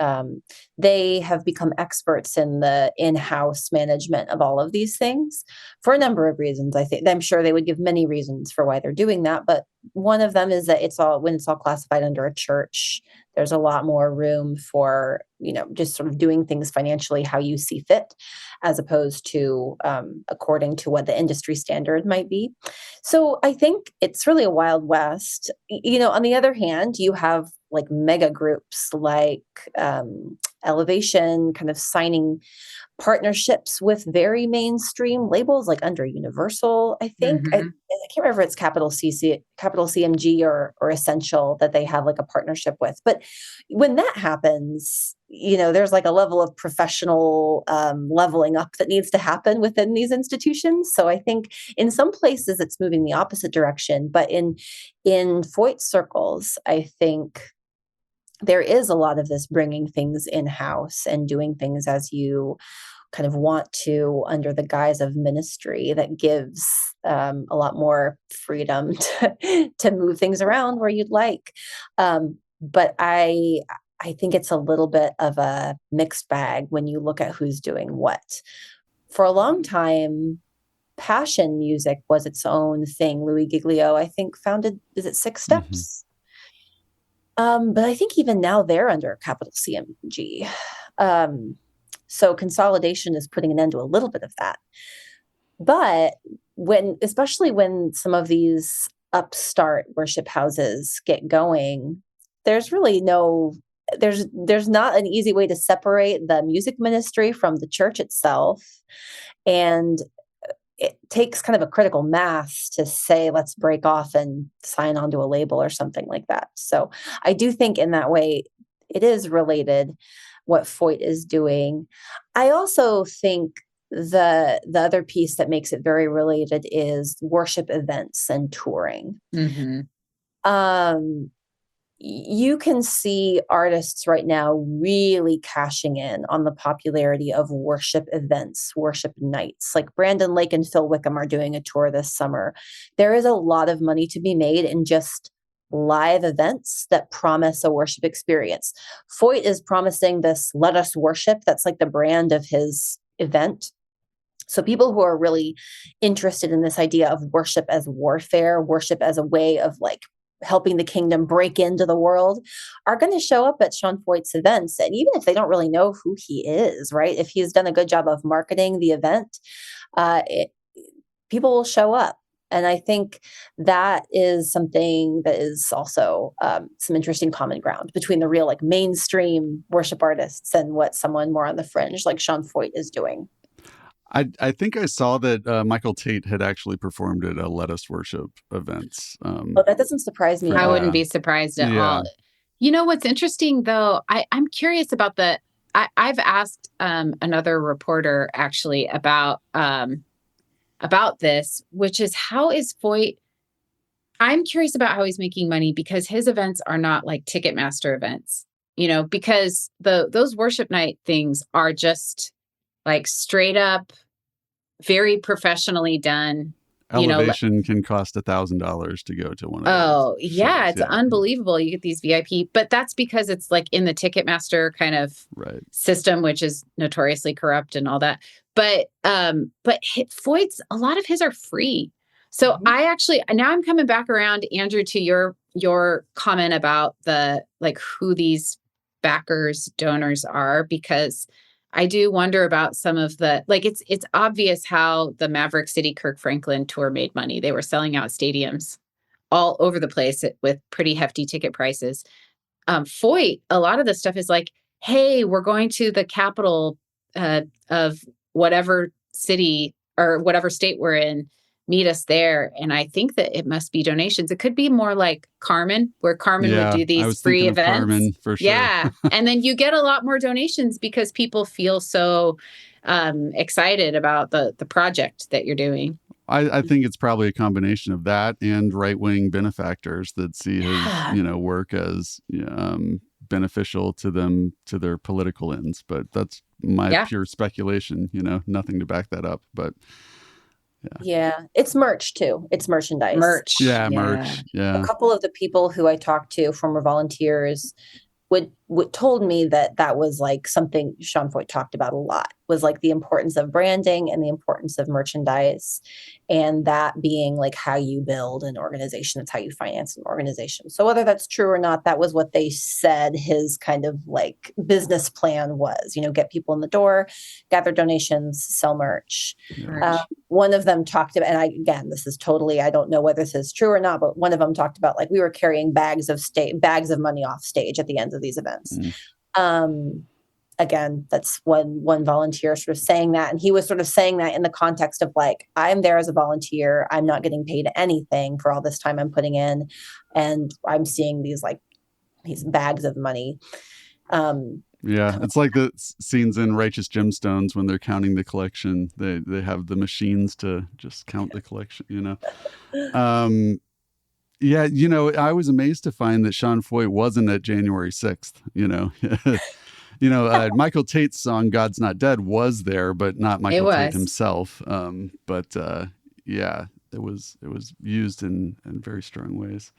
C: they have become experts in the in-house management of all of these things for a number of reasons. I'm sure they would give many reasons for why they're doing that, but one of them is that when it's all classified under a church, there's a lot more room for, just sort of doing things financially how you see fit, as opposed to according to what the industry standard might be. So I think it's really a Wild West. On the other hand, you have like mega groups like Elevation kind of signing partnerships with very mainstream labels like under Universal, I think.
B: Mm-hmm.
C: I can't remember if it's capital CMG or Essential that they have like a partnership with. But when that happens, there's like a level of professional leveling up that needs to happen within these institutions. So I think in some places it's moving the opposite direction. But in Feucht circles, I think there is a lot of this bringing things in-house and doing things as you kind of want to under the guise of ministry that gives a lot more freedom to move things around where you'd like. But I think it's a little bit of a mixed bag when you look at who's doing what. For a long time, Passion music was its own thing. Louis Giglio, I think, founded, is it Six Steps? But I think even now they're under capital CMG. So consolidation is putting an end to a little bit of that. But especially when some of these upstart worship houses get going, there's really there's not an easy way to separate the music ministry from the church itself. And it takes kind of a critical mass to say, let's break off and sign onto a label or something like that. So I do think in that way, it is related what Feucht is doing. I also think the other piece that makes it very related is worship events and touring. You can see artists right now really cashing in on the popularity of worship events, worship nights. Like Brandon Lake and Phil Wickham are doing a tour this summer. There is a lot of money to be made in just live events that promise a worship experience. Feucht is promising this "Let Us Worship." That's like the brand of his event. So people who are really interested in this idea of worship as warfare, worship as a way of like helping the kingdom break into the world, are going to show up at Sean Feucht's events. And even if they don't really know who he is, right? If he's done a good job of marketing the event, people will show up. And I think that is something that is also some interesting common ground between the real like mainstream worship artists and what someone more on the fringe like Sean Feucht is doing.
A: I think I saw that Michael Tait had actually performed at a Let Us Worship events.
C: That doesn't surprise me.
B: I wouldn't be surprised at all. You know, what's interesting, though, I'm curious about I've asked another reporter actually about this, which is how is Feucht? I'm curious about how he's making money because his events are not like Ticketmaster events, you know, because those worship night things are just like straight up, very professionally done.
A: Elevation can cost $1,000 to go to one of those.
B: Oh, yeah. It's unbelievable. You get these VIP, but that's because it's like in the Ticketmaster kind of system, which is notoriously corrupt and all that. But Feucht's, a lot of his are free. So I actually, now I'm coming back around, Andrew, to your comment about the, like, who these backers, donors are, because I do wonder about some of the, like, it's obvious how the Maverick City Kirk Franklin tour made money. They were selling out stadiums all over the place with pretty hefty ticket prices. Feucht, a lot of the stuff is like, hey, we're going to the capital of whatever city or whatever state we're in. Meet us there. And I think that it must be donations. It could be more like Carmen, where Carmen would do these free events. Carmen, for sure. Yeah. And then you get a lot more donations because people feel so excited about the project that you're doing.
A: I think it's probably a combination of that and right-wing benefactors that see his work as beneficial to them, to their political ends. But that's my pure speculation, nothing to back that up. But
C: yeah, it's merch too. It's merchandise.
A: Merch. Yeah.
C: A couple of the people who I talked to, former volunteers, would told me that was like something Sean Feucht talked about a lot, was like the importance of branding and the importance of merchandise, and that being like how you build an organization. It's how you finance an organization. So whether that's true or not, that was what they said his kind of like business plan was, get people in the door, gather donations, sell merch. One of them talked about, and this is totally, I don't know whether this is true or not, but one of them talked about like we were carrying bags of money off stage at the end of these events. Again, that's one volunteer sort of saying that. And he was sort of saying that in the context of like, I'm there as a volunteer. I'm not getting paid anything for all this time I'm putting in. And I'm seeing these bags of money.
A: It's like the scenes in Righteous Gemstones when they're counting the collection. They have the machines to just count the collection, I was amazed to find that Sean Feucht wasn't at January 6th, Michael Tait's song "God's Not Dead" was there, but not Michael Tait himself. It was used in very strong ways.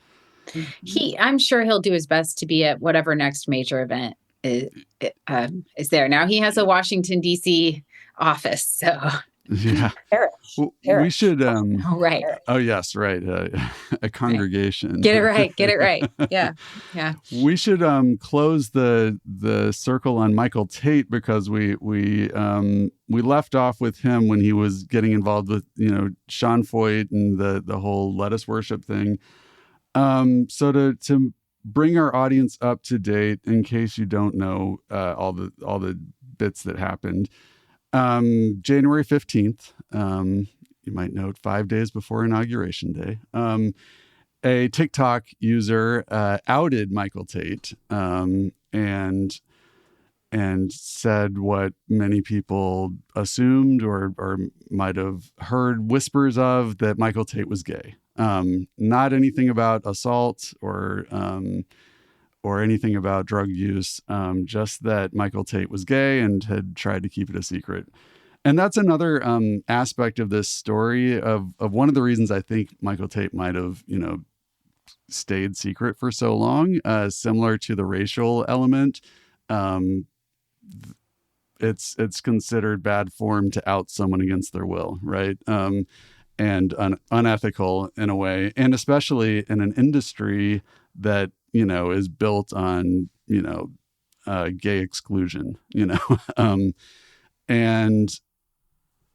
B: I'm sure he'll do his best to be at whatever next major event is there. Now he has a Washington D.C. office, so
A: yeah. We should.
B: Oh, right.
A: Oh, yes, right. A congregation.
B: Get it right. Get it right. Yeah. Yeah.
A: We should close the circle on Michael Tait, because we left off with him when he was getting involved with Sean Feucht and the whole lettuce worship thing. So to bring our audience up to date, in case you don't know all the bits that happened, January 15th. You might note 5 days before Inauguration Day. A TikTok user outed Michael Tait and said what many people assumed or might have heard whispers of, that Michael Tait was gay. Not anything about assault or anything about drug use, just that Michael Tait was gay and had tried to keep it a secret. And that's another aspect of this story of one of the reasons I think Michael Tait might have, stayed secret for so long, similar to the racial element. It's considered bad form to out someone against their will, right? And unethical in a way, and especially in an industry that, is built on, gay exclusion, and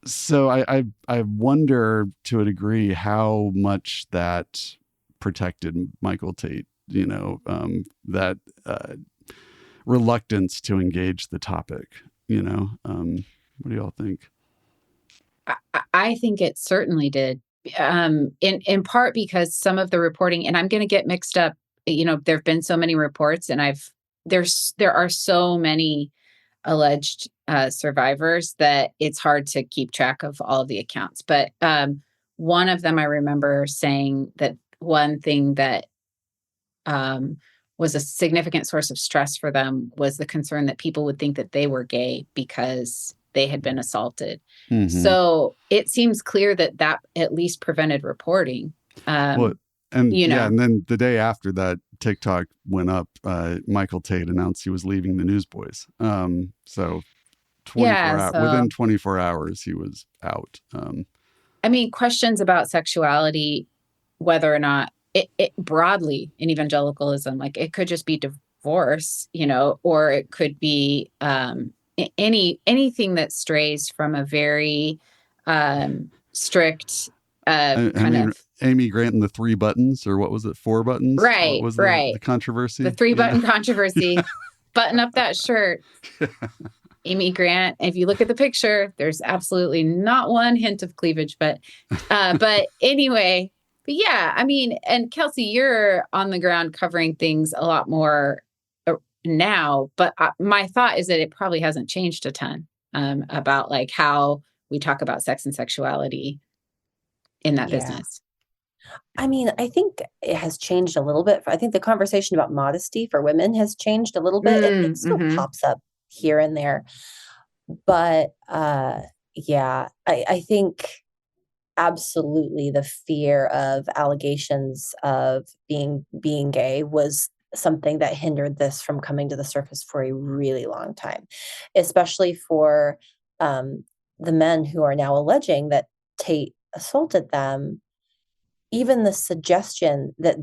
A: so I wonder to a degree how much that protected Michael Tait, that reluctance to engage the topic, what do y'all think?
B: I think it certainly did, in part because some of the reporting, and I'm going to get mixed up, there have been so many reports, and there are so many alleged survivors that it's hard to keep track of all of the accounts. But one of them, I remember saying that one thing that was a significant source of stress for them was the concern that people would think that they were gay because they had been assaulted. Mm-hmm. So it seems clear that at least prevented reporting.
A: And then the day after that TikTok went up, Michael Tait announced he was leaving the Newsboys. So 24 within 24 hours, he was out.
B: Questions about sexuality, whether or not it broadly in evangelicalism, like it could just be divorce, or it could be anything that strays from a very strict
A: Amy Grant and the 3 buttons, or what was it? 4 buttons?
B: Right.
A: What was
B: right.
A: The controversy?
B: The 3-button controversy. Button up that shirt. Amy Grant. If you look at the picture, there's absolutely not one hint of cleavage, but anyway, but yeah, and Kelsey, you're on the ground covering things a lot more now, but my thought is that it probably hasn't changed a ton about like how we talk about sex and sexuality in that business.
C: I think it has changed a little bit. I think the conversation about modesty for women has changed a little bit. It still pops up here and there. But I think absolutely the fear of allegations of being gay was something that hindered this from coming to the surface for a really long time, especially for the men who are now alleging that Tait assaulted them. Even the suggestion that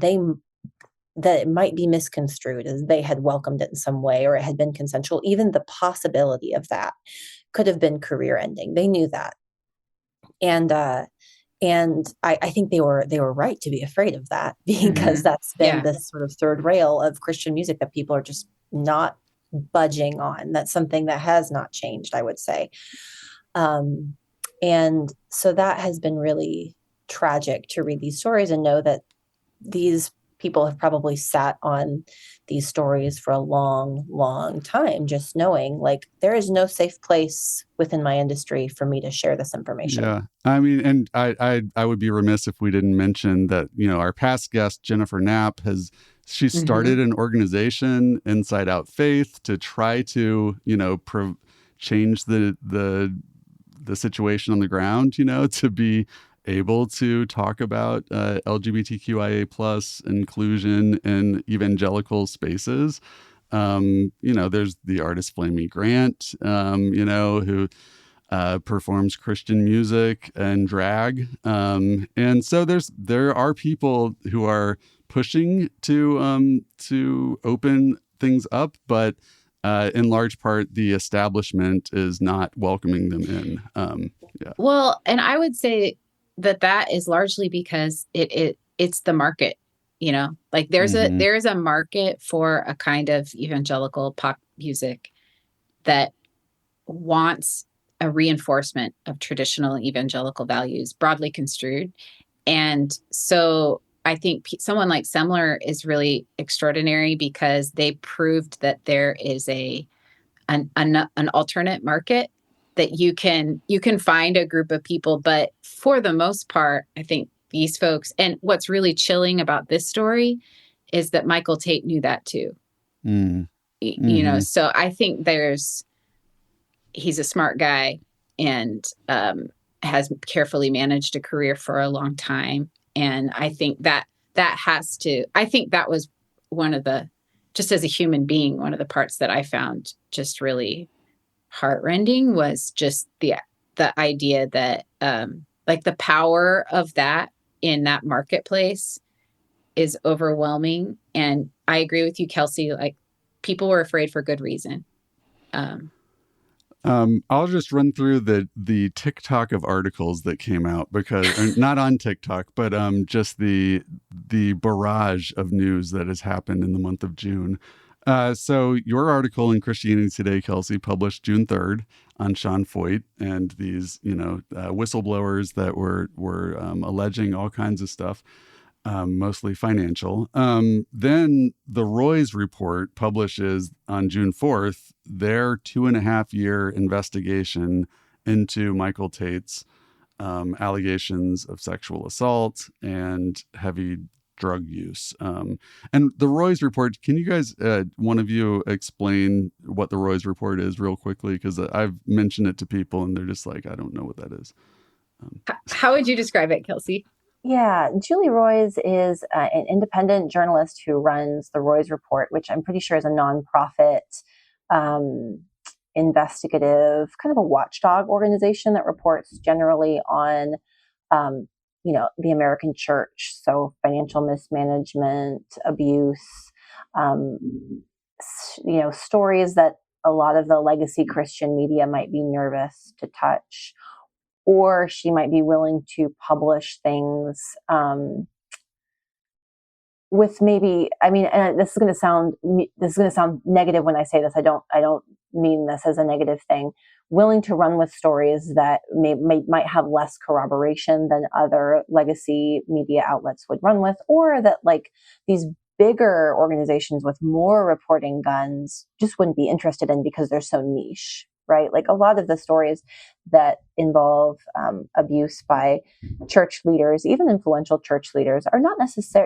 C: it might be misconstrued as they had welcomed it in some way or it had been consensual, even the possibility of that could have been career ending. They knew that. And I think they were right to be afraid of that, because that's been this sort of third rail of Christian music that people are just not budging on. That's something that has not changed, I would say. And so that has been really tragic to read these stories and know that these people have probably sat on these stories for a long, long time, just knowing like there is no safe place within my industry for me to share this information.
A: Yeah. And I would be remiss if we didn't mention that, our past guest, Jennifer Knapp, she started an organization, Inside Out Faith, to try to, change the situation on the ground, to be able to talk about LGBTQIA plus inclusion in evangelical spaces. There's the artist Flamey Grant, who performs Christian music and drag. And so there are people who are pushing to open things up, but in large part, the establishment is not welcoming them in. Yeah.
B: Well, and I would say that is largely because it's the market. Like there's a market for a kind of evangelical pop music that wants a reinforcement of traditional evangelical values, broadly construed. And so I think someone like Semler is really extraordinary because they proved that there is an alternate market, that you can find a group of people. But for the most part, I think these folks, and what's really chilling about this story is that Michael Tait knew that too. So I think he's a smart guy and has carefully managed a career for a long time. And I think that was one of the, just as a human being, one of the parts that I found just really heartrending was just the idea that like the power of that in that marketplace is overwhelming. And I agree with you, Kelsey, like people were afraid for good reason.
A: I'll just run through the TikTok of articles that came out because not on TikTok, but just the barrage of news that has happened in the month of June. So your article in Christianity Today, Kelsey, published June 3rd on Sean Feucht and these, whistleblowers that were alleging all kinds of stuff, mostly financial. Then the Roys report publishes on June 4th their 2.5-year investigation into Michael Tait's allegations of sexual assault and heavy drug use. And the Roys report, can you guys, one of you explain what the Roys report is real quickly? Because I've mentioned it to people and they're just like, I don't know what that is.
B: How would you describe it, Kelsey?
C: Yeah, Julie Roys is an independent journalist who runs the Roys Report, which I'm pretty sure is a nonprofit, investigative, kind of a watchdog organization that reports generally on, the American church. So financial mismanagement, abuse, stories that a lot of the legacy Christian media might be nervous to touch. Or she might be willing to publish things with maybe, and this is going to sound negative when I say this. I don't mean this as a negative thing. Willing to run with stories that might have less corroboration than other legacy media outlets would run with, or that like these bigger organizations with more reporting guns just wouldn't be interested in because they're so niche. Right? Like a lot of the stories that involve abuse by church leaders, even influential church leaders, are not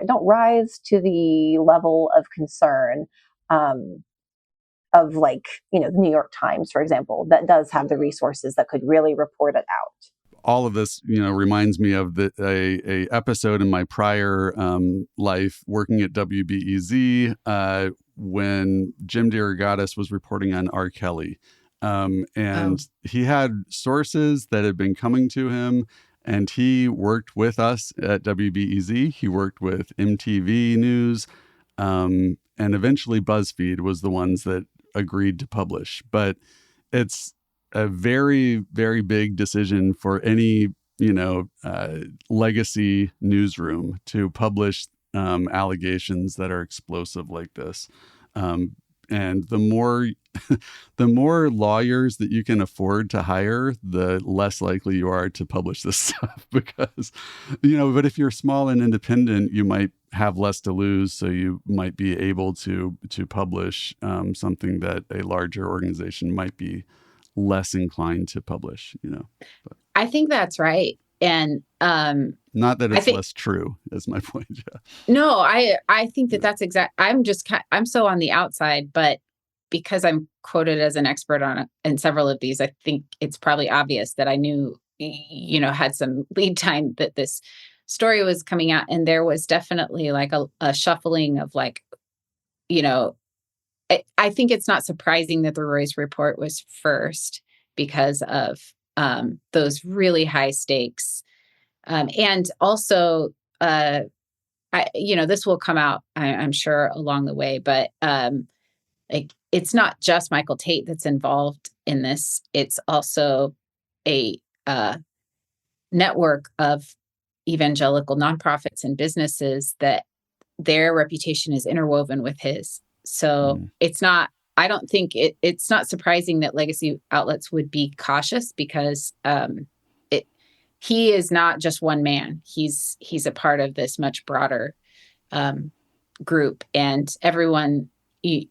C: don't rise to the level of concern of the New York Times, for example, that does have the resources that could really report it out.
A: All of this, reminds me of a episode in my prior life working at WBEZ when Jim DeRogatis was reporting on R. Kelly. He had sources that had been coming to him, and he worked with us at WBEZ. He worked with MTV News, and eventually BuzzFeed was the ones that agreed to publish. But it's a very, very big decision for any, legacy newsroom to publish allegations that are explosive like this. And the more lawyers that you can afford to hire, the less likely you are to publish this stuff because, but if you're small and independent, you might have less to lose. So you might be able to publish something that a larger organization might be less inclined to publish, But
B: I think that's right. And
A: not that it's less true is my point. Yeah.
B: No, I think that's exact. I'm so on the outside, but because I'm quoted as an expert in several of these, I think it's probably obvious that I knew, had some lead time that this story was coming out. And there was definitely like a shuffling of I think it's not surprising that the Roys report was first because of those really high stakes. And also, this will come out, I'm sure, along the way, but like, it's not just Michael Tait that's involved in this. It's also a network of evangelical nonprofits and businesses that their reputation is interwoven with his. So I don't think it's not surprising that legacy outlets would be cautious, because he is not just one man. He's a part of this much broader group, and everyone, a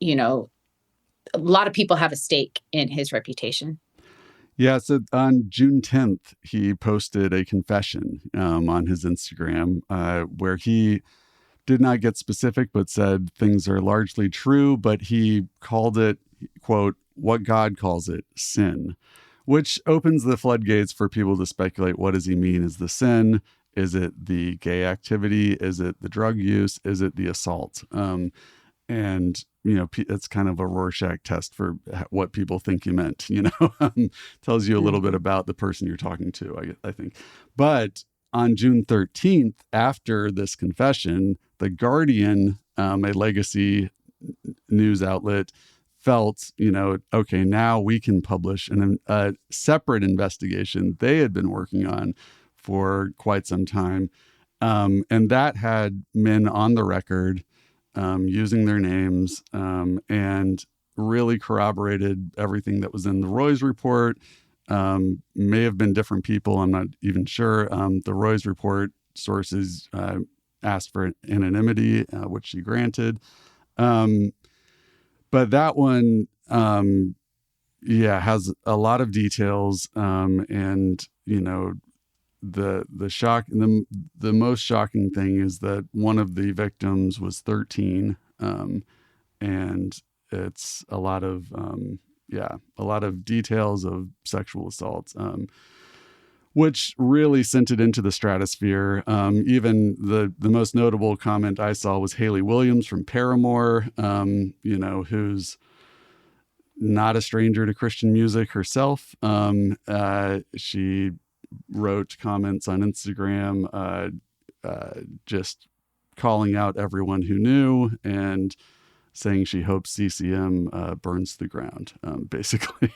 B: lot of people have a stake in his reputation.
A: Yeah, so on June 10th, he posted a confession on his Instagram where he did not get specific, but said things are largely true, but he called it, quote, what God calls it, sin, which opens the floodgates for people to speculate. What does he mean is the sin? Is it the gay activity? Is it the drug use? Is it the assault? And, it's kind of a Rorschach test for what people think he meant, tells you a little bit about the person you're talking to, I think. But on June 13th, after this confession, The Guardian, a legacy news outlet, felt, okay, now we can publish a separate investigation they had been working on for quite some time. And that had men on the record using their names, and really corroborated everything that was in the Roy's report. May have been different people, I'm not even sure. The Roy's report sources asked for anonymity, which she granted. But that one, has a lot of details, and the shock, the most shocking thing is that one of the victims was 13, and it's a lot of details of sexual assaults, which really sent it into the stratosphere. Even the most notable comment I saw was Haley Williams from Paramore, who's not a stranger to Christian music herself. She wrote comments on Instagram, just calling out everyone who knew and saying she hopes CCM burns to the ground, basically.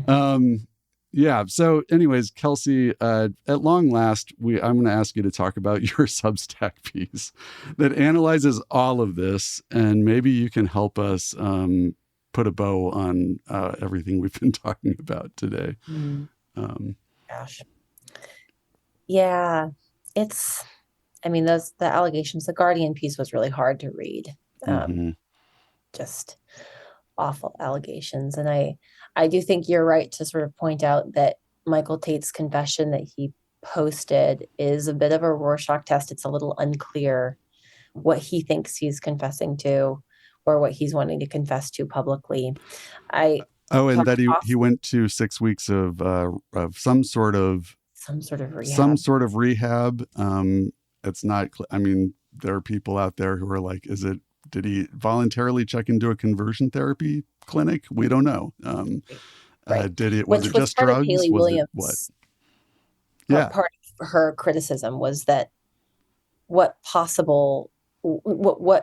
A: So anyways, Kelsey, at long last, I'm going to ask you to talk about your Substack piece that analyzes all of this, and maybe you can help us put a bow on everything we've been talking about today.
C: Gosh. Yeah, the allegations, the Guardian piece was really hard to read. Just awful allegations. And I do think you're right to sort of point out that Michael Tait's confession that he posted is a bit of a Rorschach test. It's a little unclear what he thinks he's confessing to, or what he's wanting to confess to publicly. And
A: that he went to 6 weeks of some sort of rehab. It's not, there are people out there who are like, did he voluntarily check into a conversion therapy clinic? We don't know. Was it just drugs?
C: Haley Williams,
A: what? Yeah.
C: Part of her criticism was that what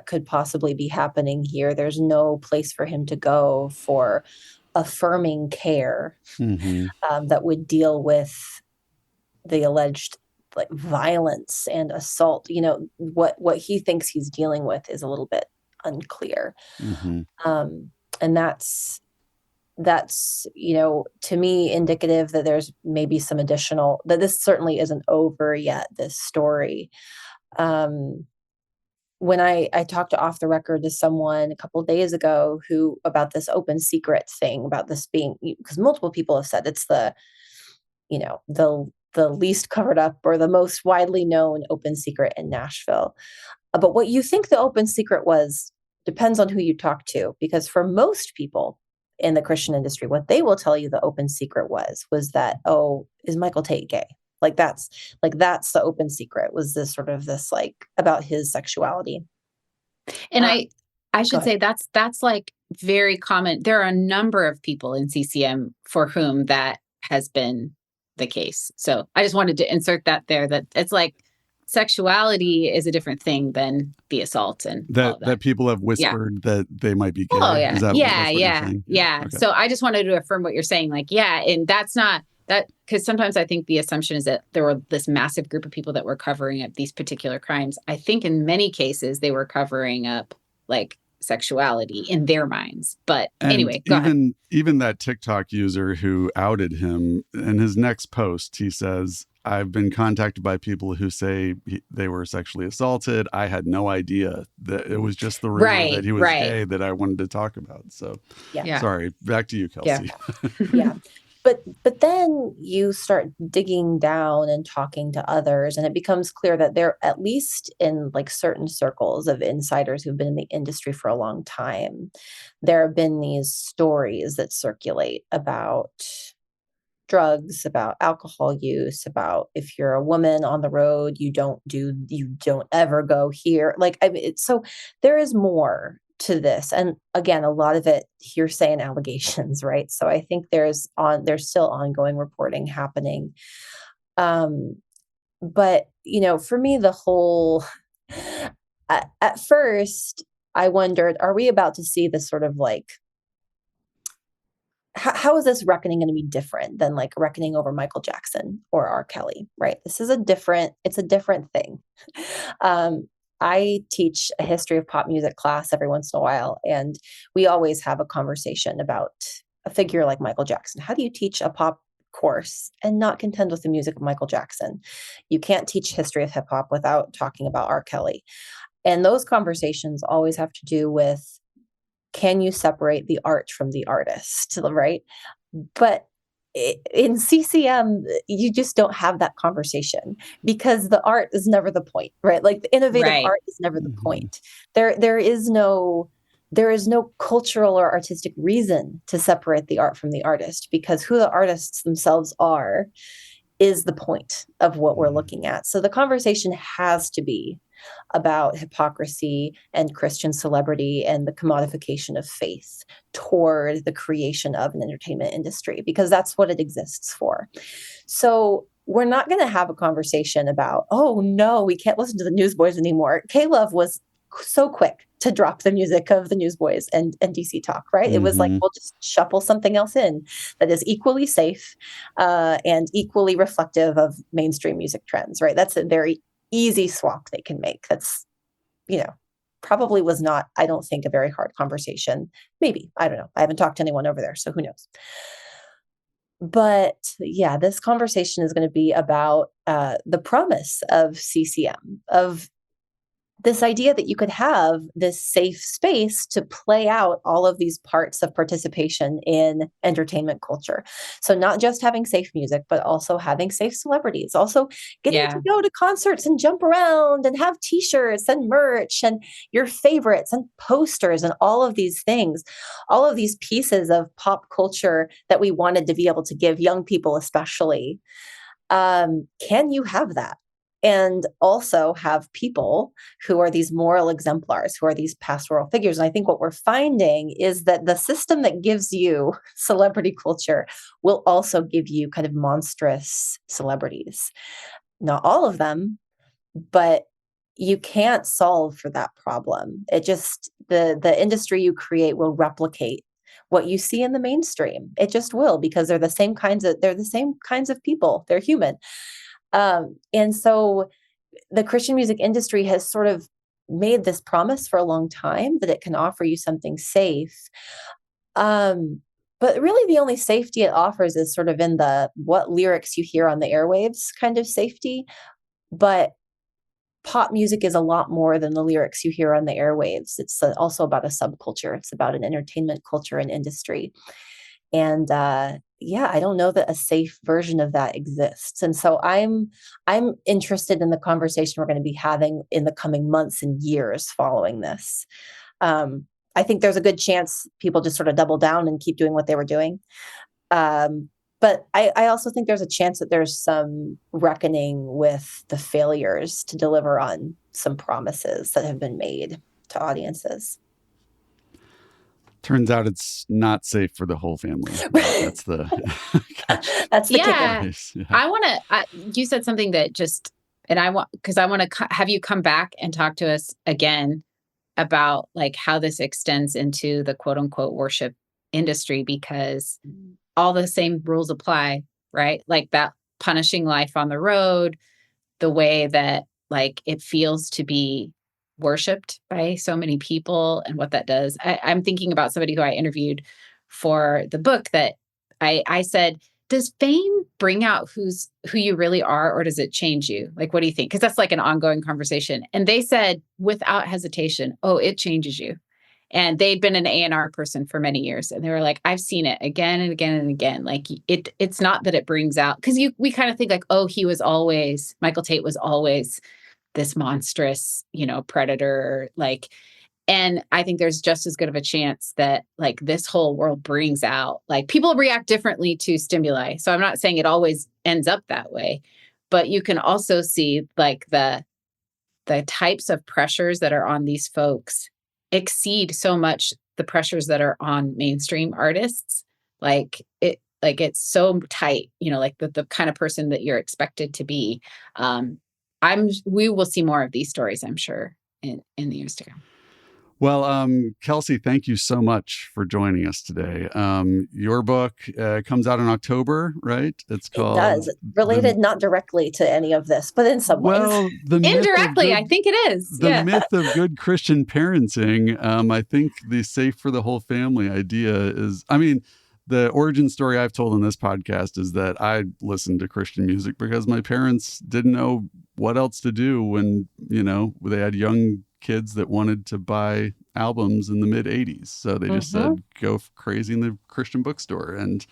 C: could possibly be happening here? There's no place for him to go for affirming care that would deal with the alleged violence and assault. What he thinks he's dealing with is a little bit unclear. And that's to me indicative that there's maybe some additional, that this certainly isn't over yet, this story. When I talked Off the Record to someone a couple of days ago about this open secret thing, about this being, because multiple people have said it's the least covered up or the most widely known open secret in Nashville. But what you think the open secret was depends on who you talk to, because for most people in the Christian industry, what they will tell you the open secret was that, is Michael Tait gay? That's the open secret, was this sort of this about his sexuality.
B: And I should say that's very common. There are a number of people in CCM for whom that has been the case. So I just wanted to insert that there, that it's like sexuality is a different thing than the assault and all of
A: that people have whispered that they might be gay.
B: Oh yeah.
A: Is that
B: Yeah.
A: that's what
B: Yeah.
A: you're saying?
B: Yeah.
A: Okay.
B: So I just wanted to affirm what you're saying. Like, yeah. And that's not that, because sometimes I think the assumption is that there were this massive group of people that were covering up these particular crimes. I think in many cases they were covering up like sexuality in their minds. But anyway, go ahead.
A: Even that TikTok user who outed him, in his next post, he says, I've been contacted by people who say they were sexually assaulted. I had no idea that it was just the rumor that he was gay that I wanted to talk about. So, sorry, back to you, Kelsey.
C: Yeah. But then you start digging down and talking to others, and it becomes clear that there, at least in like certain circles of insiders who've been in the industry for a long time, there have been these stories that circulate about drugs, about alcohol use, about if you're a woman on the road, you don't ever go here. Like, I mean, so there is more to this. And again, a lot of it hearsay and allegations, right? So I think there's still ongoing reporting happening. But for me, the whole, at first I wondered, are we about to see this sort of like, how is this reckoning going to be different than like reckoning over Michael Jackson or R. Kelly, right? It's a different thing. I teach a history of pop music class every once in a while, and we always have a conversation about a figure like Michael Jackson. How do you teach a pop course and not contend with the music of Michael Jackson? You can't teach history of hip hop without talking about R. Kelly. And those conversations always have to do with, can you separate the art from the artist, right? But in CCM, you just don't have that conversation because the art is never the point, right? Like the innovative art is never the point. There is no cultural or artistic reason to separate the art from the artist, because who the artists themselves are is the point of what we're looking at. So the conversation has to be about hypocrisy and Christian celebrity and the commodification of faith toward the creation of an entertainment industry, because that's what it exists for. So we're not going to have a conversation about, oh no, we can't listen to the Newsboys anymore. K-Love was so quick to drop the music of the Newsboys and DC Talk, right? It was like, we'll just shuffle something else in that is equally safe and equally reflective of mainstream music trends, right? That's a very easy swap they can make. That's, probably was not, I don't think, a very hard conversation. Maybe, I don't know. I haven't talked to anyone over there, so who knows? But yeah, this conversation is going to be about the promise of CCM, of this idea that you could have this safe space to play out all of these parts of participation in entertainment culture. So not just having safe music, but also having safe celebrities, also getting to go to concerts and jump around and have t-shirts and merch and your favorites and posters and all of these things, all of these pieces of pop culture that we wanted to be able to give young people, especially. Can you have that? And also have people who are these moral exemplars, who are these pastoral figures. And I think what we're finding is that the system that gives you celebrity culture will also give you kind of monstrous celebrities. Not all of them, but you can't solve for that problem. It just, the industry you create will replicate what you see in the mainstream. It just will, because they're the same kinds of people. They're human. And so the Christian music industry has sort of made this promise for a long time that it can offer you something safe. But really the only safety it offers is sort of in the what lyrics you hear on the airwaves kind of safety. But pop music is a lot more than the lyrics you hear on the airwaves. It's also about a subculture. It's about an entertainment culture and industry. And I don't know that a safe version of that exists. And so I'm interested in the conversation we're going to be having in the coming months and years following this. I think there's a good chance people just sort of double down and keep doing what they were doing. But I also think there's a chance that there's some reckoning with the failures to deliver on some promises that have been made to audiences.
A: Turns out it's not safe for the whole family. That's the
C: That's the
B: Yeah.
C: kicker.
A: Yeah.
B: I want to, you said something that just, and I want to have you come back and talk to us again about like how this extends into the quote unquote worship industry, because all the same rules apply, right? Like that punishing life on the road, the way that like it feels to be worshipped by so many people and what that does. I'm thinking about somebody who I interviewed for the book that I said, does fame bring out who you really are, or does it change you? Like, what do you think? Because that's like an ongoing conversation. And they said without hesitation, oh, it changes you. And they'd been an A&R person for many years. And they were like, I've seen it again and again and again. Like it's not that it brings out, because we kind of think like, oh, Michael Tait was always this monstrous, predator, like, and I think there's just as good of a chance that like this whole world brings out, like people react differently to stimuli. So I'm not saying it always ends up that way, but you can also see like the types of pressures that are on these folks exceed so much the pressures that are on mainstream artists. It's so tight, like the kind of person that you're expected to be. We will see more of these stories, I'm sure, in the years to come.
A: Well, Kelsey, thank you so much for joining us today. Your book comes out in October, right? It's called...
C: It does. Related not directly to any of this, but in some ways.
A: Well,
B: indirectly, I think it is.
A: The myth of good Christian parenting. I think the safe for the whole family idea is, the origin story I've told in this podcast is that I listened to Christian music because my parents didn't know what else to do when, they had young kids that wanted to buy albums in the mid 80s. So they just said, go crazy in the Christian bookstore. And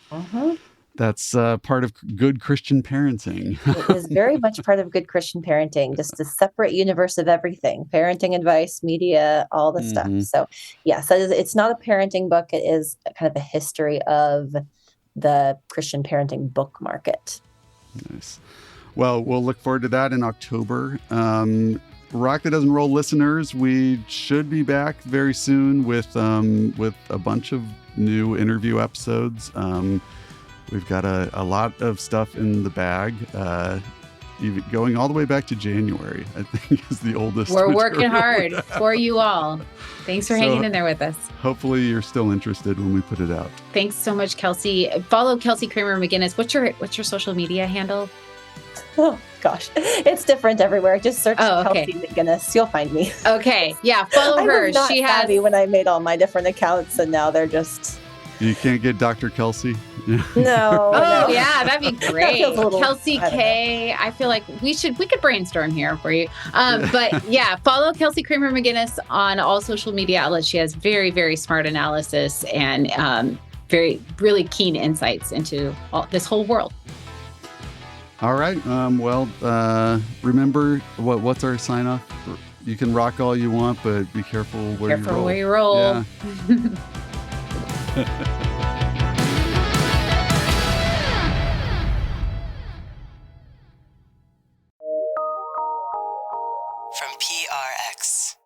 A: that's part of good Christian parenting.
C: It is very much part of good Christian parenting, just a separate universe of everything, parenting advice, media, all the stuff. So yes, it's not a parenting book. It is kind of a history of the Christian parenting book market.
A: Nice. Well, we'll look forward to that in October. Rock That Doesn't Roll listeners, we should be back very soon with a bunch of new interview episodes. We've got a lot of stuff in the bag, even going all the way back to January, I think is the oldest.
B: We're working hard for you all. Thanks for hanging in there with us.
A: Hopefully you're still interested when we put it out.
B: Thanks so much, Kelsey. Follow Kelsey Kramer McGinnis. What's your social media handle?
C: Oh, gosh. It's different everywhere. Just search Kelsey McGinnis. You'll find me.
B: Okay. Yeah, follow her.
C: I was not savvy when I made all my different accounts, and now they're just...
A: You can't get Dr. Kelsey?
C: No.
B: Yeah, that'd be great. Kelsey K. I feel like we could brainstorm here for you. But yeah, follow Kelsey Kramer McGinnis on all social media outlets. She has very, very smart analysis and really keen insights into this whole world.
A: All right. Remember what's our sign off? You can rock all you want, but be careful where you roll. Yeah.
E: From PRX.